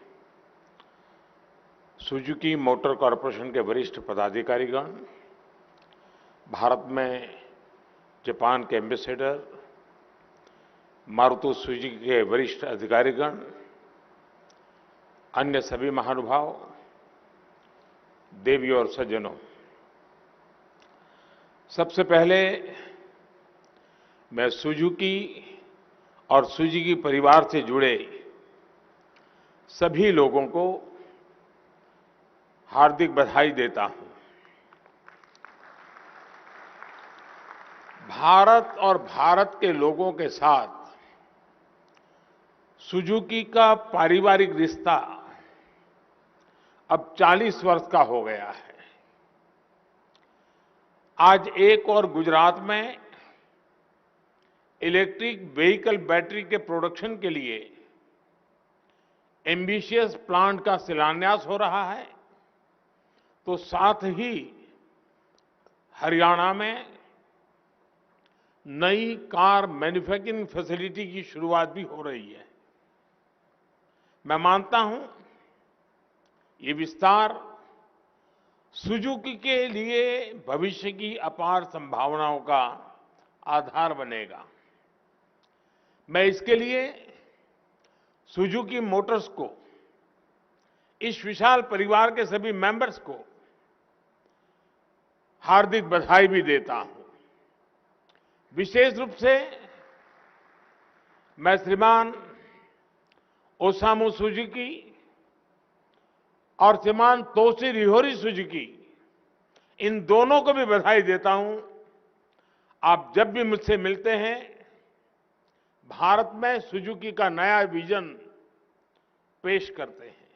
[SPEAKER 4] Suzuki motor corporation के वरिष्ठ पदाधिकारीगण, भारत में जापान के एम्बेसडर, मारुति सुजुकी के वरिष्ठ अधिकारीगण, अन्य सभी महानुभाव, देवियों और सज्जनों, सबसे पहले मैं सुजुकी और सुजुकी परिवार से जुड़े सभी लोगों को हार्दिक बधाई देता हूं। भारत और भारत के लोगों के साथ सुजुकी का पारिवारिक रिश्ता अब 40 वर्ष का हो गया है। आज एक और गुजरात में इलेक्ट्रिक व्हीकल बैटरी के प्रोडक्शन के लिए एम्बिशियस प्लांट का शिलान्यास हो रहा है, तो साथ ही हरियाणा में नई कार मैन्युफैक्चरिंग फैसिलिटी की शुरुआत भी हो रही है। मैं मानता हूं ये विस्तार सुजुकी के लिए भविष्य की अपार संभावनाओं का आधार बनेगा। मैं इसके लिए सुजुकी मोटर्स को, इस विशाल परिवार के सभी मेंबर्स को हार्दिक बधाई भी देता हूं। विशेष रूप से मैं श्रीमान ओसामू सुजुकी और श्रीमान तोशिहिरोरी सुजुकी, इन दोनों को भी बधाई देता हूं। आप जब भी मुझसे मिलते हैं, भारत में सुजुकी का नया विजन पेश करते हैं।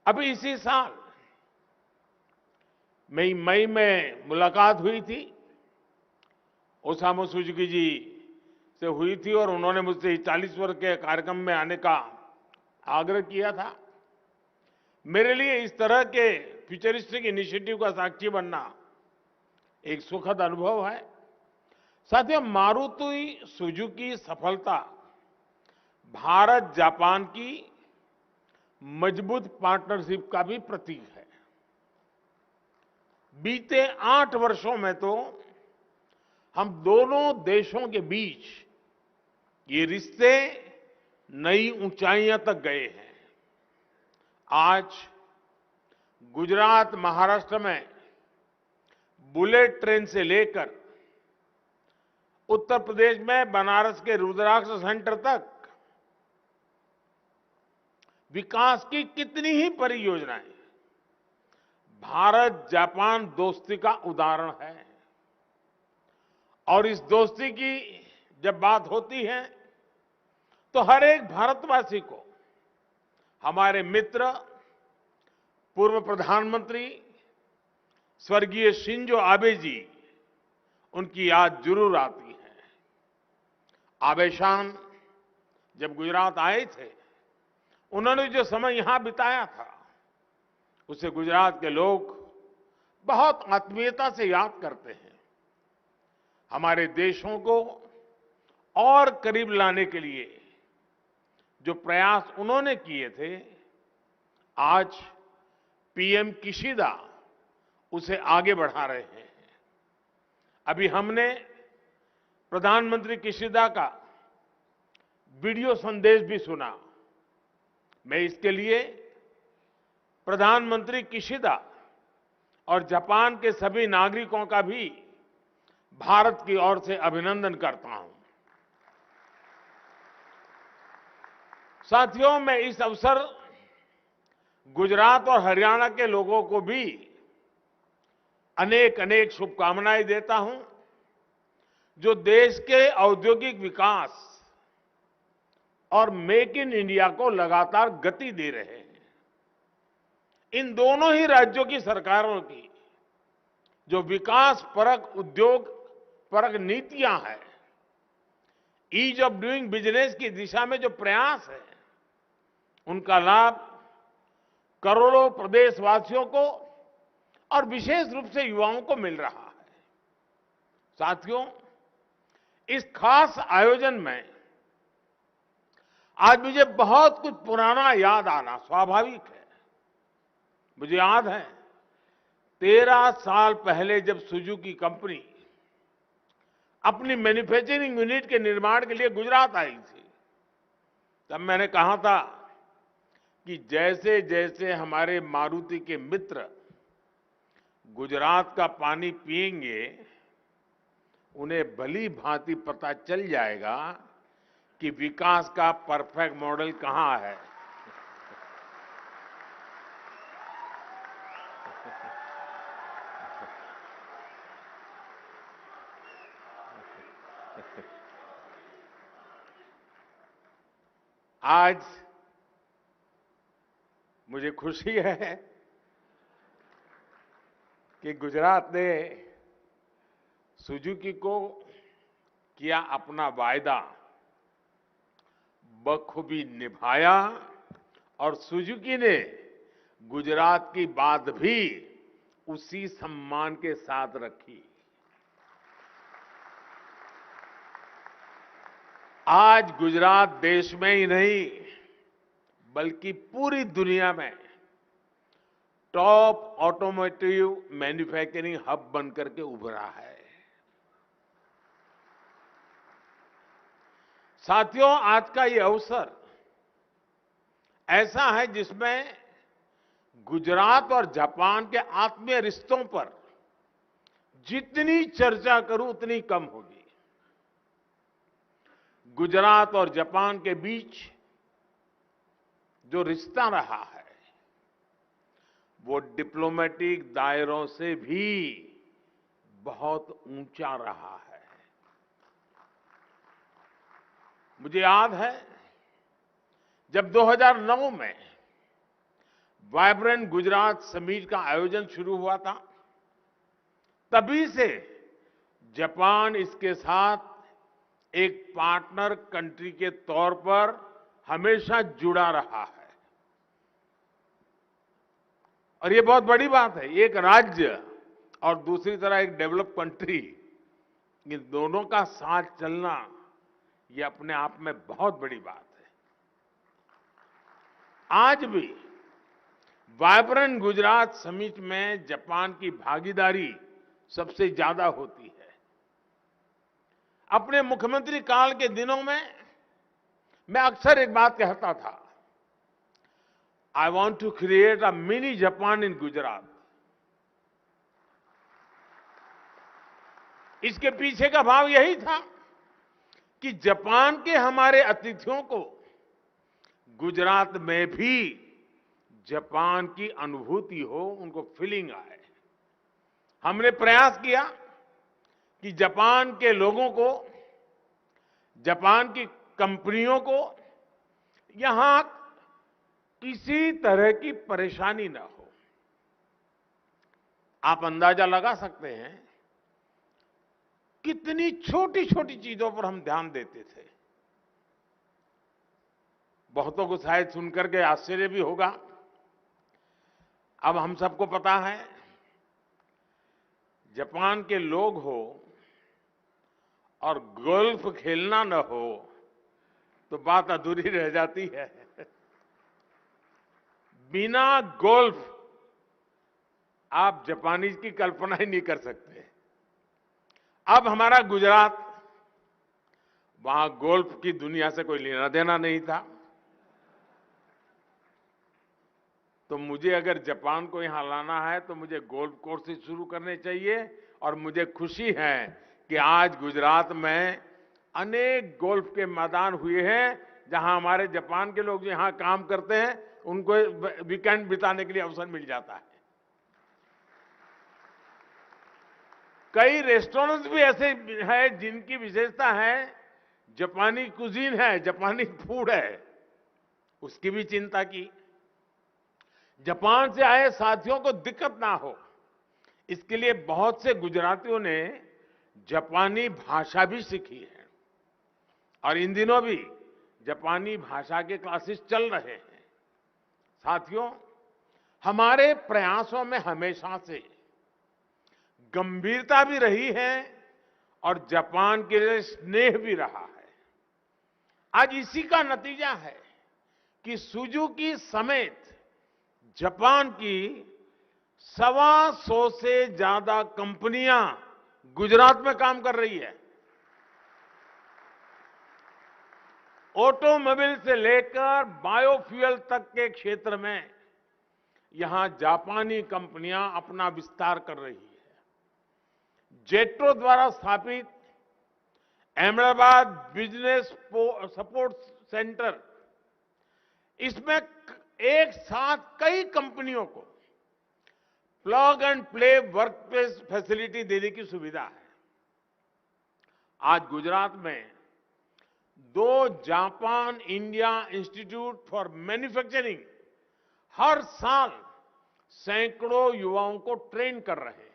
[SPEAKER 4] अभी इसी साल मई में मुलाकात हुई थी, ओसामू सुजुकी जी से हुई थी और उन्होंने मुझसे 40 वर्ष के कार्यक्रम में आने का आग्रह किया था। मेरे लिए इस तरह के फ्यूचरिस्टिक इनिशिएटिव का साक्षी बनना एक सुखद अनुभव है। साथियों, मारुति सुजुकी सफलता भारत जापान की मजबूत पार्टनरशिप का भी प्रतीक है। बीते 8 वर्षों में तो हम दोनों देशों के बीच ये रिश्ते नई ऊंचाइयां तक गए हैं। आज गुजरात, महाराष्ट्र में बुलेट ट्रेन से लेकर उत्तर प्रदेश में बनारस के रुद्राक्ष सेंटर तक विकास की कितनी ही परियोजनाएं भारत जापान दोस्ती का उदाहरण है। और इस दोस्ती की जब बात होती है तो हर एक भारतवासी को हमारे मित्र पूर्व प्रधानमंत्री स्वर्गीय शिंजो आबे जी, उनकी याद जरूर आती है। आबे शान जब गुजरात आए थे, उन्होंने जो समय यहां बिताया था उसे गुजरात के लोग बहुत आत्मीयता से याद करते हैं। हमारे देशों को और करीब लाने के लिए जो प्रयास उन्होंने किए थे, आज पीएम किशिदा उसे आगे बढ़ा रहे हैं। अभी हमने प्रधानमंत्री किशिदा का वीडियो संदेश भी सुना। मैं इसके लिए प्रधानमंत्री किशिदा और जापान के सभी नागरिकों का भी
[SPEAKER 7] भारत की ओर से अभिनंदन करता हूं। साथियों, मैं इस अवसर गुजरात और हरियाणा के लोगों को भी अनेक अनेक शुभकामनाएं देता हूं, जो देश के औद्योगिक विकास और मेक इन इंडिया को लगातार गति दे रहे हैं। इन दोनों ही राज्यों की सरकारों की जो विकास परक, उद्योग परक नीतियां हैं, ईज ऑफ डूइंग बिजनेस की दिशा में जो प्रयास है, उनका लाभ करोड़ों प्रदेशवासियों को और विशेष रूप से युवाओं को मिल रहा है। साथियों, इस खास आयोजन में आज मुझे बहुत कुछ पुराना याद आना स्वाभाविक है। मुझे याद है 13 साल पहले जब सुजुकी कंपनी अपनी मैन्युफैक्चरिंग यूनिट के निर्माण के लिए गुजरात आई थी, तब मैंने कहा था कि जैसे जैसे हमारे मारुति के मित्र गुजरात का पानी पिएंगे, उन्हें भली भांति पता चल जाएगा कि विकास का परफेक्ट मॉडल कहां है। आज मुझे खुशी है कि गुजरात ने सुजुकी को किया अपना वायदा बखूबी निभाया और सुजुकी ने गुजरात की बात भी उसी सम्मान के साथ रखी। आज गुजरात देश में ही नहीं बल्कि पूरी दुनिया में टॉप ऑटोमोटिव मैन्युफैक्चरिंग हब बनकर के उभरा है। साथियों, आज का ये अवसर ऐसा है जिसमें गुजरात और जापान के आत्मीय रिश्तों पर जितनी चर्चा करूं उतनी कम होगी। गुजरात और जापान के बीच जो रिश्ता रहा है, वो डिप्लोमेटिक दायरों से भी बहुत ऊंचा रहा है। मुझे याद है जब 2009 में वाइब्रेंट गुजरात समिट का आयोजन शुरू हुआ था, तभी से जापान इसके साथ एक पार्टनर कंट्री के तौर पर हमेशा जुड़ा रहा है। और ये बहुत बड़ी बात है, एक राज्य और दूसरी तरह एक डेवलप कंट्री, इन दोनों का साथ चलना ये अपने आप में बहुत बड़ी बात है। आज भी वाइब्रेंट गुजरात समिट में जापान की भागीदारी सबसे ज्यादा होती है। अपने मुख्यमंत्री काल के दिनों में मैं अक्सर एक बात कहता था, I want to create a mini Japan in Gujarat. इसके पीछे का भाव यही था कि जापान के हमारे अतिथियों को गुजरात में भी जापान की अनुभूति हो, उनको फीलिंग आए। हमने प्रयास किया कि जापान के लोगों को, जापान की कंपनियों को यहां किसी तरह की परेशानी ना हो। आप अंदाजा लगा सकते हैं कितनी छोटी छोटी चीजों पर हम ध्यान देते थे। बहुतों को शायद सुनकर के आश्चर्य भी होगा। अब हम सबको पता है, जापान के लोग हो और गोल्फ खेलना न हो तो बात अधूरी रह जाती है। बिना गोल्फ आप जापानीज की कल्पना ही नहीं कर सकते। अब हमारा गुजरात, वहां गोल्फ की दुनिया से कोई लेना देना नहीं था, तो मुझे अगर जापान को यहां लाना है तो मुझे गोल्फ कोर्स से शुरू करने चाहिए। और मुझे खुशी है कि आज गुजरात में अनेक गोल्फ के मैदान हुए हैं जहां हमारे जापान के लोग यहां काम करते हैं उनको वीकेंड बिताने के लिए अवसर मिल जाता है। कई रेस्टोरेंट्स भी ऐसे हैं जिनकी विशेषता है जापानी कुजीन है, जापानी फूड है, उसकी भी चिंता की। जापान से आए साथियों को दिक्कत ना हो इसके लिए बहुत से गुजरातियों ने जापानी भाषा भी सीखी है और इन दिनों भी जापानी भाषा के क्लासेस चल रहे हैं। साथियों, हमारे प्रयासों में हमेशा से गंभीरता भी रही है और जापान के लिए स्नेह भी रहा है। आज इसी का नतीजा है कि सुजुकी समेत जापान की 125 से ज्यादा कंपनियां गुजरात में काम कर रही है। ऑटोमोबाइल से लेकर बायोफ्यूल तक के क्षेत्र में यहां जापानी कंपनियां अपना विस्तार कर रही है। जेट्रो द्वारा स्थापित अहमदाबाद बिजनेस सपोर्ट सेंटर, इसमें एक साथ कई कंपनियों को plug and play workplace facility देने की सुविधा है। आज गुजरात में 2 Japan India institute for manufacturing हर साल सैकड़ों युवाओं को ट्रेन कर रहे हैं।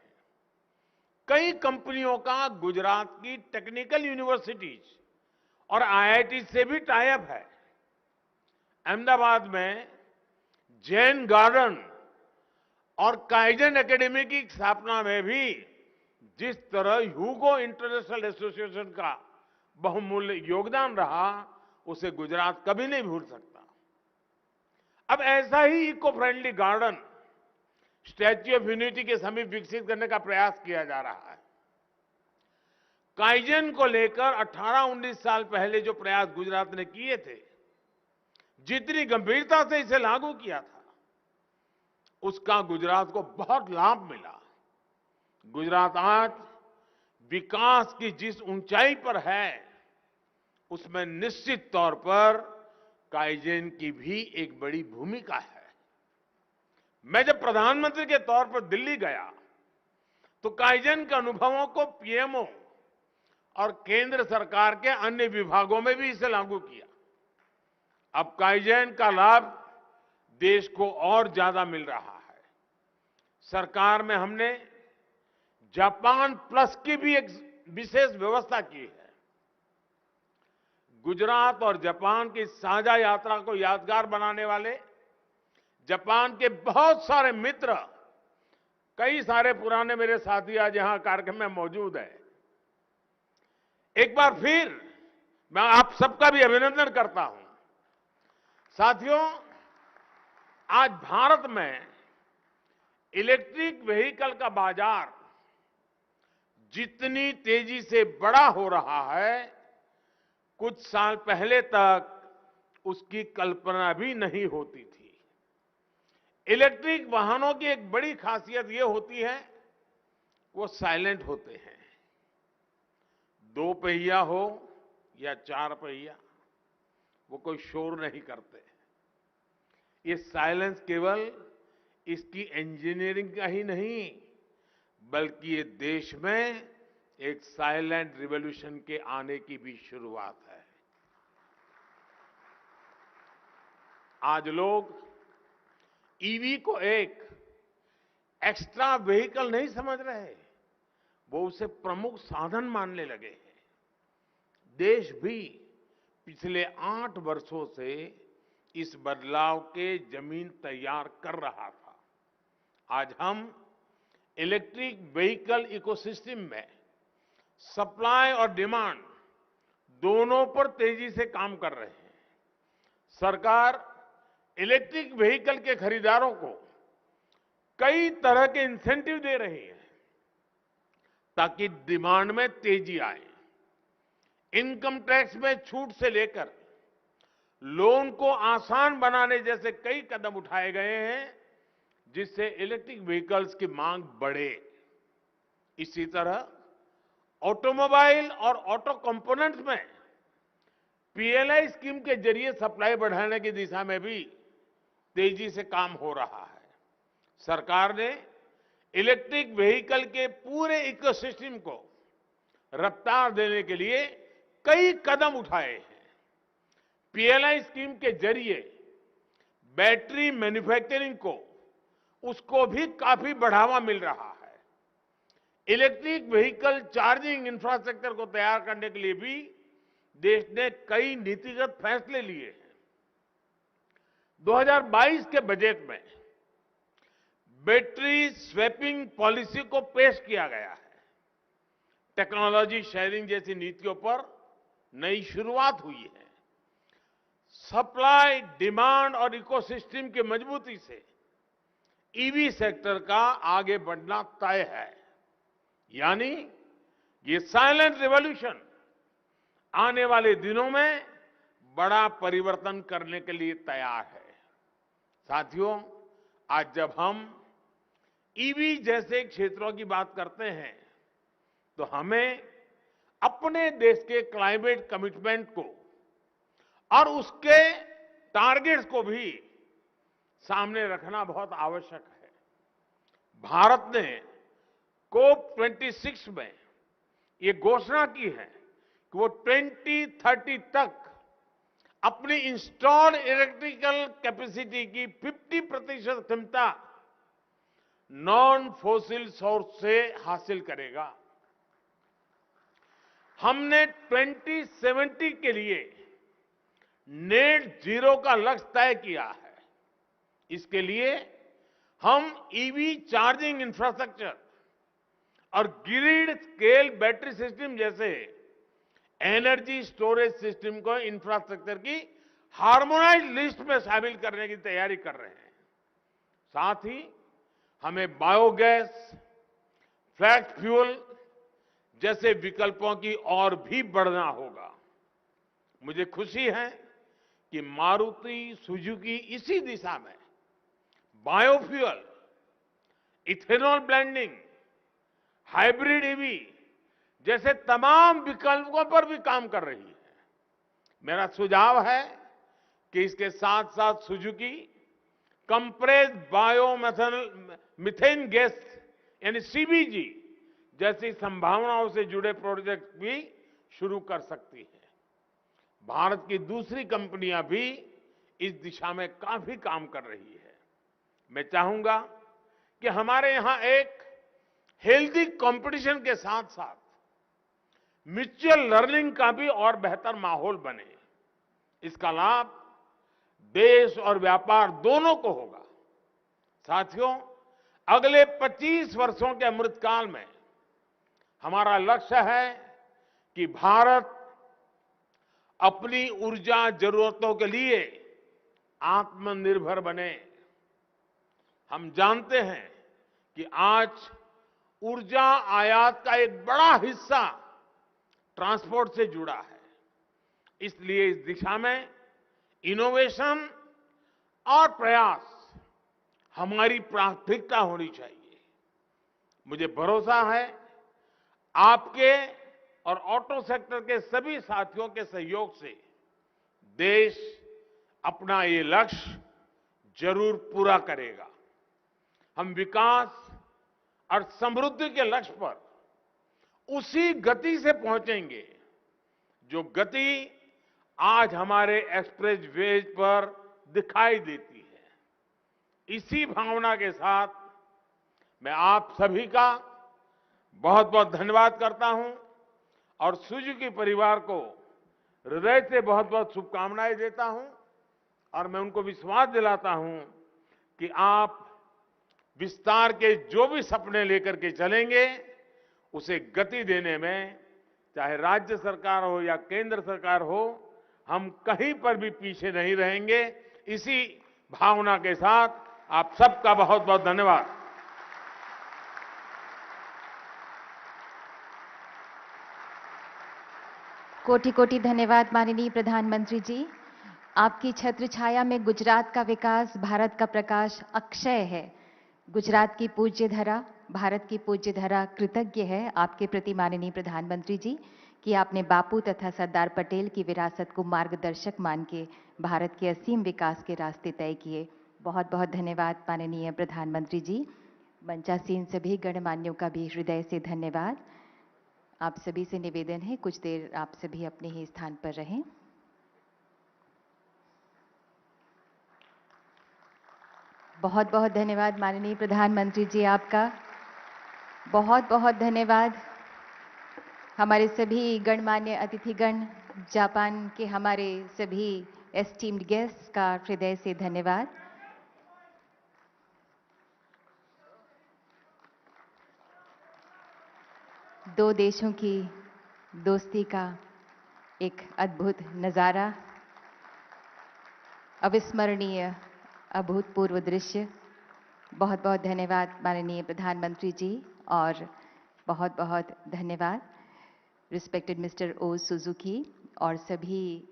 [SPEAKER 7] कई कंपनियों का गुजरात की टेक्निकल यूनिवर्सिटीज और आईआईटी से भी टाई अप है। अहमदाबाद में जैन गार्डन और काइजन एकेडमी की स्थापना में भी जिस तरह ह्यूगो इंटरनेशनल एसोसिएशन का बहुमूल्य योगदान रहा, उसे गुजरात कभी नहीं भूल सकता। अब ऐसा ही eco friendly garden statue of unity के समीप विकसित करने का प्रयास किया जा रहा है। काइजन को लेकर 18-19 साल पहले जो प्रयास गुजरात ने किए थे, जितनी गंभीरता से इसे लागू किया था, उसका गुजरात को बहुत लाभ मिला। गुजरात आज विकास की जिस ऊंचाई पर है, उसमें निश्चित तौर पर काइजन की भी एक बड़ी भूमिका है। मैं जब प्रधानमंत्री के तौर पर दिल्ली गया तो काइजन के अनुभवों को पीएमओ और केंद्र सरकार के अन्य विभागों में भी इसे लागू किया। अब काइजन का लाभ देश को और ज्यादा मिल रहा है। सरकार में हमने जापान प्लस की भी एक विशेष व्यवस्था की है। गुजरात और जापान की साझा यात्रा को यादगार बनाने वाले जापान के बहुत सारे मित्र, कई सारे पुराने मेरे साथी आज यहां कार्यक्रम में मौजूद हैं। एक बार फिर मैं आप सबका भी अभिनंदन करता हूं। साथियों, आज भारत में इलेक्ट्रिक व्हीकल का बाजार जितनी तेजी से बड़ा हो रहा है, कुछ साल पहले तक उसकी कल्पना भी नहीं होती थी। इलेक्ट्रिक वाहनों की एक बड़ी खासियत यह होती है, वो साइलेंट होते हैं। 2 पहिया हो या 4 पहिया, वो कोई शोर नहीं करते। ये साइलेंस केवल इसकी इंजीनियरिंग का ही नहीं, बल्कि ये देश में एक साइलेंट रिवॉल्यूशन के आने की भी शुरुआत है। आज लोग ईवी को एक एक्स्ट्रा व्हीकल नहीं समझ रहे, वो उसे प्रमुख साधन मानने लगे हैं। देश भी पिछले 8 वर्षों से इस बदलाव के जमीन तैयार कर रहा था। आज हम इलेक्ट्रिक व्हीकल इकोसिस्टम में सप्लाई और डिमांड दोनों पर तेजी से काम कर रहे हैं। सरकार इलेक्ट्रिक व्हीकल के खरीदारों को कई तरह के इंसेंटिव दे रही है ताकि डिमांड में तेजी आए। इनकम टैक्स में छूट से लेकर लोन को आसान बनाने जैसे कई कदम उठाए गए हैं, जिससे इलेक्ट्रिक व्हीकल्स की मांग बढ़े। इसी तरह ऑटोमोबाइल और ऑटो कंपोनेंट्स में पीएलआई स्कीम के जरिए सप्लाई बढ़ाने की दिशा में भी तेजी से काम हो रहा है। सरकार ने इलेक्ट्रिक व्हीकल के पूरे इकोसिस्टम को रफ्तार देने के लिए कई कदम उठाए हैं। पीएलआई स्कीम के जरिए बैटरी मैन्युफैक्चरिंग को उसको भी काफी बढ़ावा मिल रहा है। इलेक्ट्रिक व्हीकल चार्जिंग इंफ्रास्ट्रक्चर को तैयार करने के लिए भी देश ने कई नीतिगत फैसले लिए हैं। 2022 के बजट में बैटरी स्वैपिंग पॉलिसी को पेश किया गया है। टेक्नोलॉजी शेयरिंग जैसी नीतियों पर नई शुरुआत हुई है। सप्लाई, डिमांड और इकोसिस्टम की मजबूती से ईवी सेक्टर का आगे बढ़ना तय है। यानी ये साइलेंट रिवॉल्यूशन आने वाले दिनों में बड़ा परिवर्तन करने के लिए तैयार है। साथियों, आज जब हम ईवी जैसे क्षेत्रों की बात करते हैं तो हमें अपने देश के क्लाइमेट कमिटमेंट को और उसके टारगेट्स को भी सामने रखना बहुत आवश्यक है। भारत ने COP26 में ये घोषणा की है कि वो 2030 तक अपनी इंस्टॉल्ड इलेक्ट्रिकल कैपेसिटी की 50% क्षमता नॉन फॉसिल सोर्स से हासिल करेगा। हमने 2070 के लिए नेट जीरो का लक्ष्य तय किया है। इसके लिए हम ईवी चार्जिंग इंफ्रास्ट्रक्चर और ग्रिड स्केल बैटरी सिस्टम जैसे एनर्जी स्टोरेज सिस्टम को इंफ्रास्ट्रक्चर की हार्मोनाइज्ड लिस्ट में शामिल करने की तैयारी कर रहे हैं। साथ ही हमें बायोगैस, फ्लैक्स फ्यूल जैसे विकल्पों की ओर भी बढ़ना होगा। मुझे खुशी है कि मारुति सुजुकी इसी दिशा में biofuel, ethanol blending, hybrid EV जैसे तमाम विकल्पों पर भी काम कर रही है। मेरा सुझाव है कि इसके साथ साथ सुजुकी कंप्रेस्ड बायोमीथेन गैस यानी सीबीजी जैसी संभावनाओं से जुड़े प्रोजेक्ट भी शुरू कर सकती है। भारत की दूसरी कंपनियां भी इस दिशा में काफी काम कर रही है। मैं चाहूंगा कि हमारे यहां एक हेल्दी कंपटीशन के साथ साथ म्यूचुअल लर्निंग का भी और बेहतर माहौल बने। इसका लाभ देश और व्यापार दोनों को होगा। साथियों, अगले 25 वर्षों के अमृतकाल में हमारा लक्ष्य है कि भारत अपनी ऊर्जा जरूरतों के लिए आत्मनिर्भर बने। हम जानते हैं कि आज ऊर्जा आयात का एक बड़ा हिस्सा ट्रांसपोर्ट से जुड़ा है। इसलिए इस दिशा में इनोवेशन और प्रयास हमारी प्राथमिकता होनी चाहिए। मुझे भरोसा है आपके और ऑटो सेक्टर के सभी साथियों के सहयोग से देश अपना ये लक्ष्य जरूर पूरा करेगा। हम विकास और समृद्धि के लक्ष्य पर उसी गति से पहुंचेंगे जो गति आज हमारे एक्सप्रेस वेज पर दिखाई देती है। इसी भावना के साथ मैं आप सभी का बहुत बहुत धन्यवाद करता हूं और सुजुकी परिवार को हृदय से बहुत बहुत शुभकामनाएं देता हूं और मैं उनको विश्वास दिलाता हूं कि आप विस्तार के जो भी सपने लेकर के चलेंगे उसे गति देने में चाहे राज्य सरकार हो या केंद्र सरकार हो, हम कहीं पर भी पीछे नहीं रहेंगे। इसी भावना के साथ आप सबका बहुत बहुत धन्यवाद।
[SPEAKER 1] कोटि कोटि धन्यवाद माननीय प्रधानमंत्री जी। आपकी छत्र छाया में गुजरात का विकास, भारत का प्रकाश अक्षय है। गुजरात की पूज्य धरा भारत की पूज्य धरा कृतज्ञ है आपके प्रति माननीय प्रधानमंत्री जी कि आपने बापू तथा सरदार पटेल की विरासत को मार्गदर्शक मान के भारत के असीम विकास के रास्ते तय किए। बहुत बहुत धन्यवाद माननीय प्रधानमंत्री जी। मंचासीन सभी गणमान्यों का भी हृदय से धन्यवाद। आप सभी से निवेदन है कुछ देर आप सभी अपने ही स्थान पर रहें। बहुत बहुत धन्यवाद माननीय प्रधानमंत्री जी, आपका बहुत बहुत धन्यवाद। हमारे सभी गणमान्य अतिथिगण, जापान के हमारे सभी एस्टीम्ड गेस्ट का हृदय से धन्यवाद। दो देशों की दोस्ती का एक अद्भुत नज़ारा, अविस्मरणीय अभूतपूर्व दृश्य। बहुत बहुत धन्यवाद माननीय प्रधानमंत्री जी और बहुत बहुत धन्यवाद रिस्पेक्टेड मिस्टर ओ सुजुकी और सभी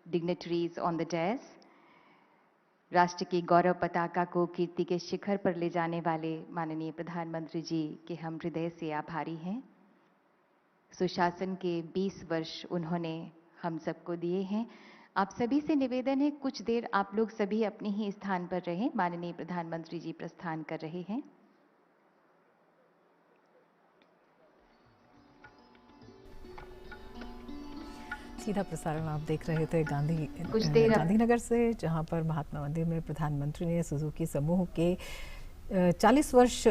[SPEAKER 1] डिग्नेटरीज ऑन द डेस्क। राष्ट्र की गौरव पताका को कीर्ति के शिखर पर ले जाने वाले माननीय प्रधानमंत्री जी के हम हृदय से आभारी हैं। सुशासन के 20 वर्ष उन्होंने हम सबको दिए हैं। आप सभी से निवेदन है कुछ देर आप लोग सभी अपने ही स्थान पर रहें। माननीय प्रधानमंत्री जी प्रस्थान कर रहे हैं।
[SPEAKER 9] सीधा प्रसारण आप देख रहे थे गांधीनगर से, जहां पर महात्मा मंदिर में प्रधानमंत्री ने सुजुकी समूह के 40 वर्ष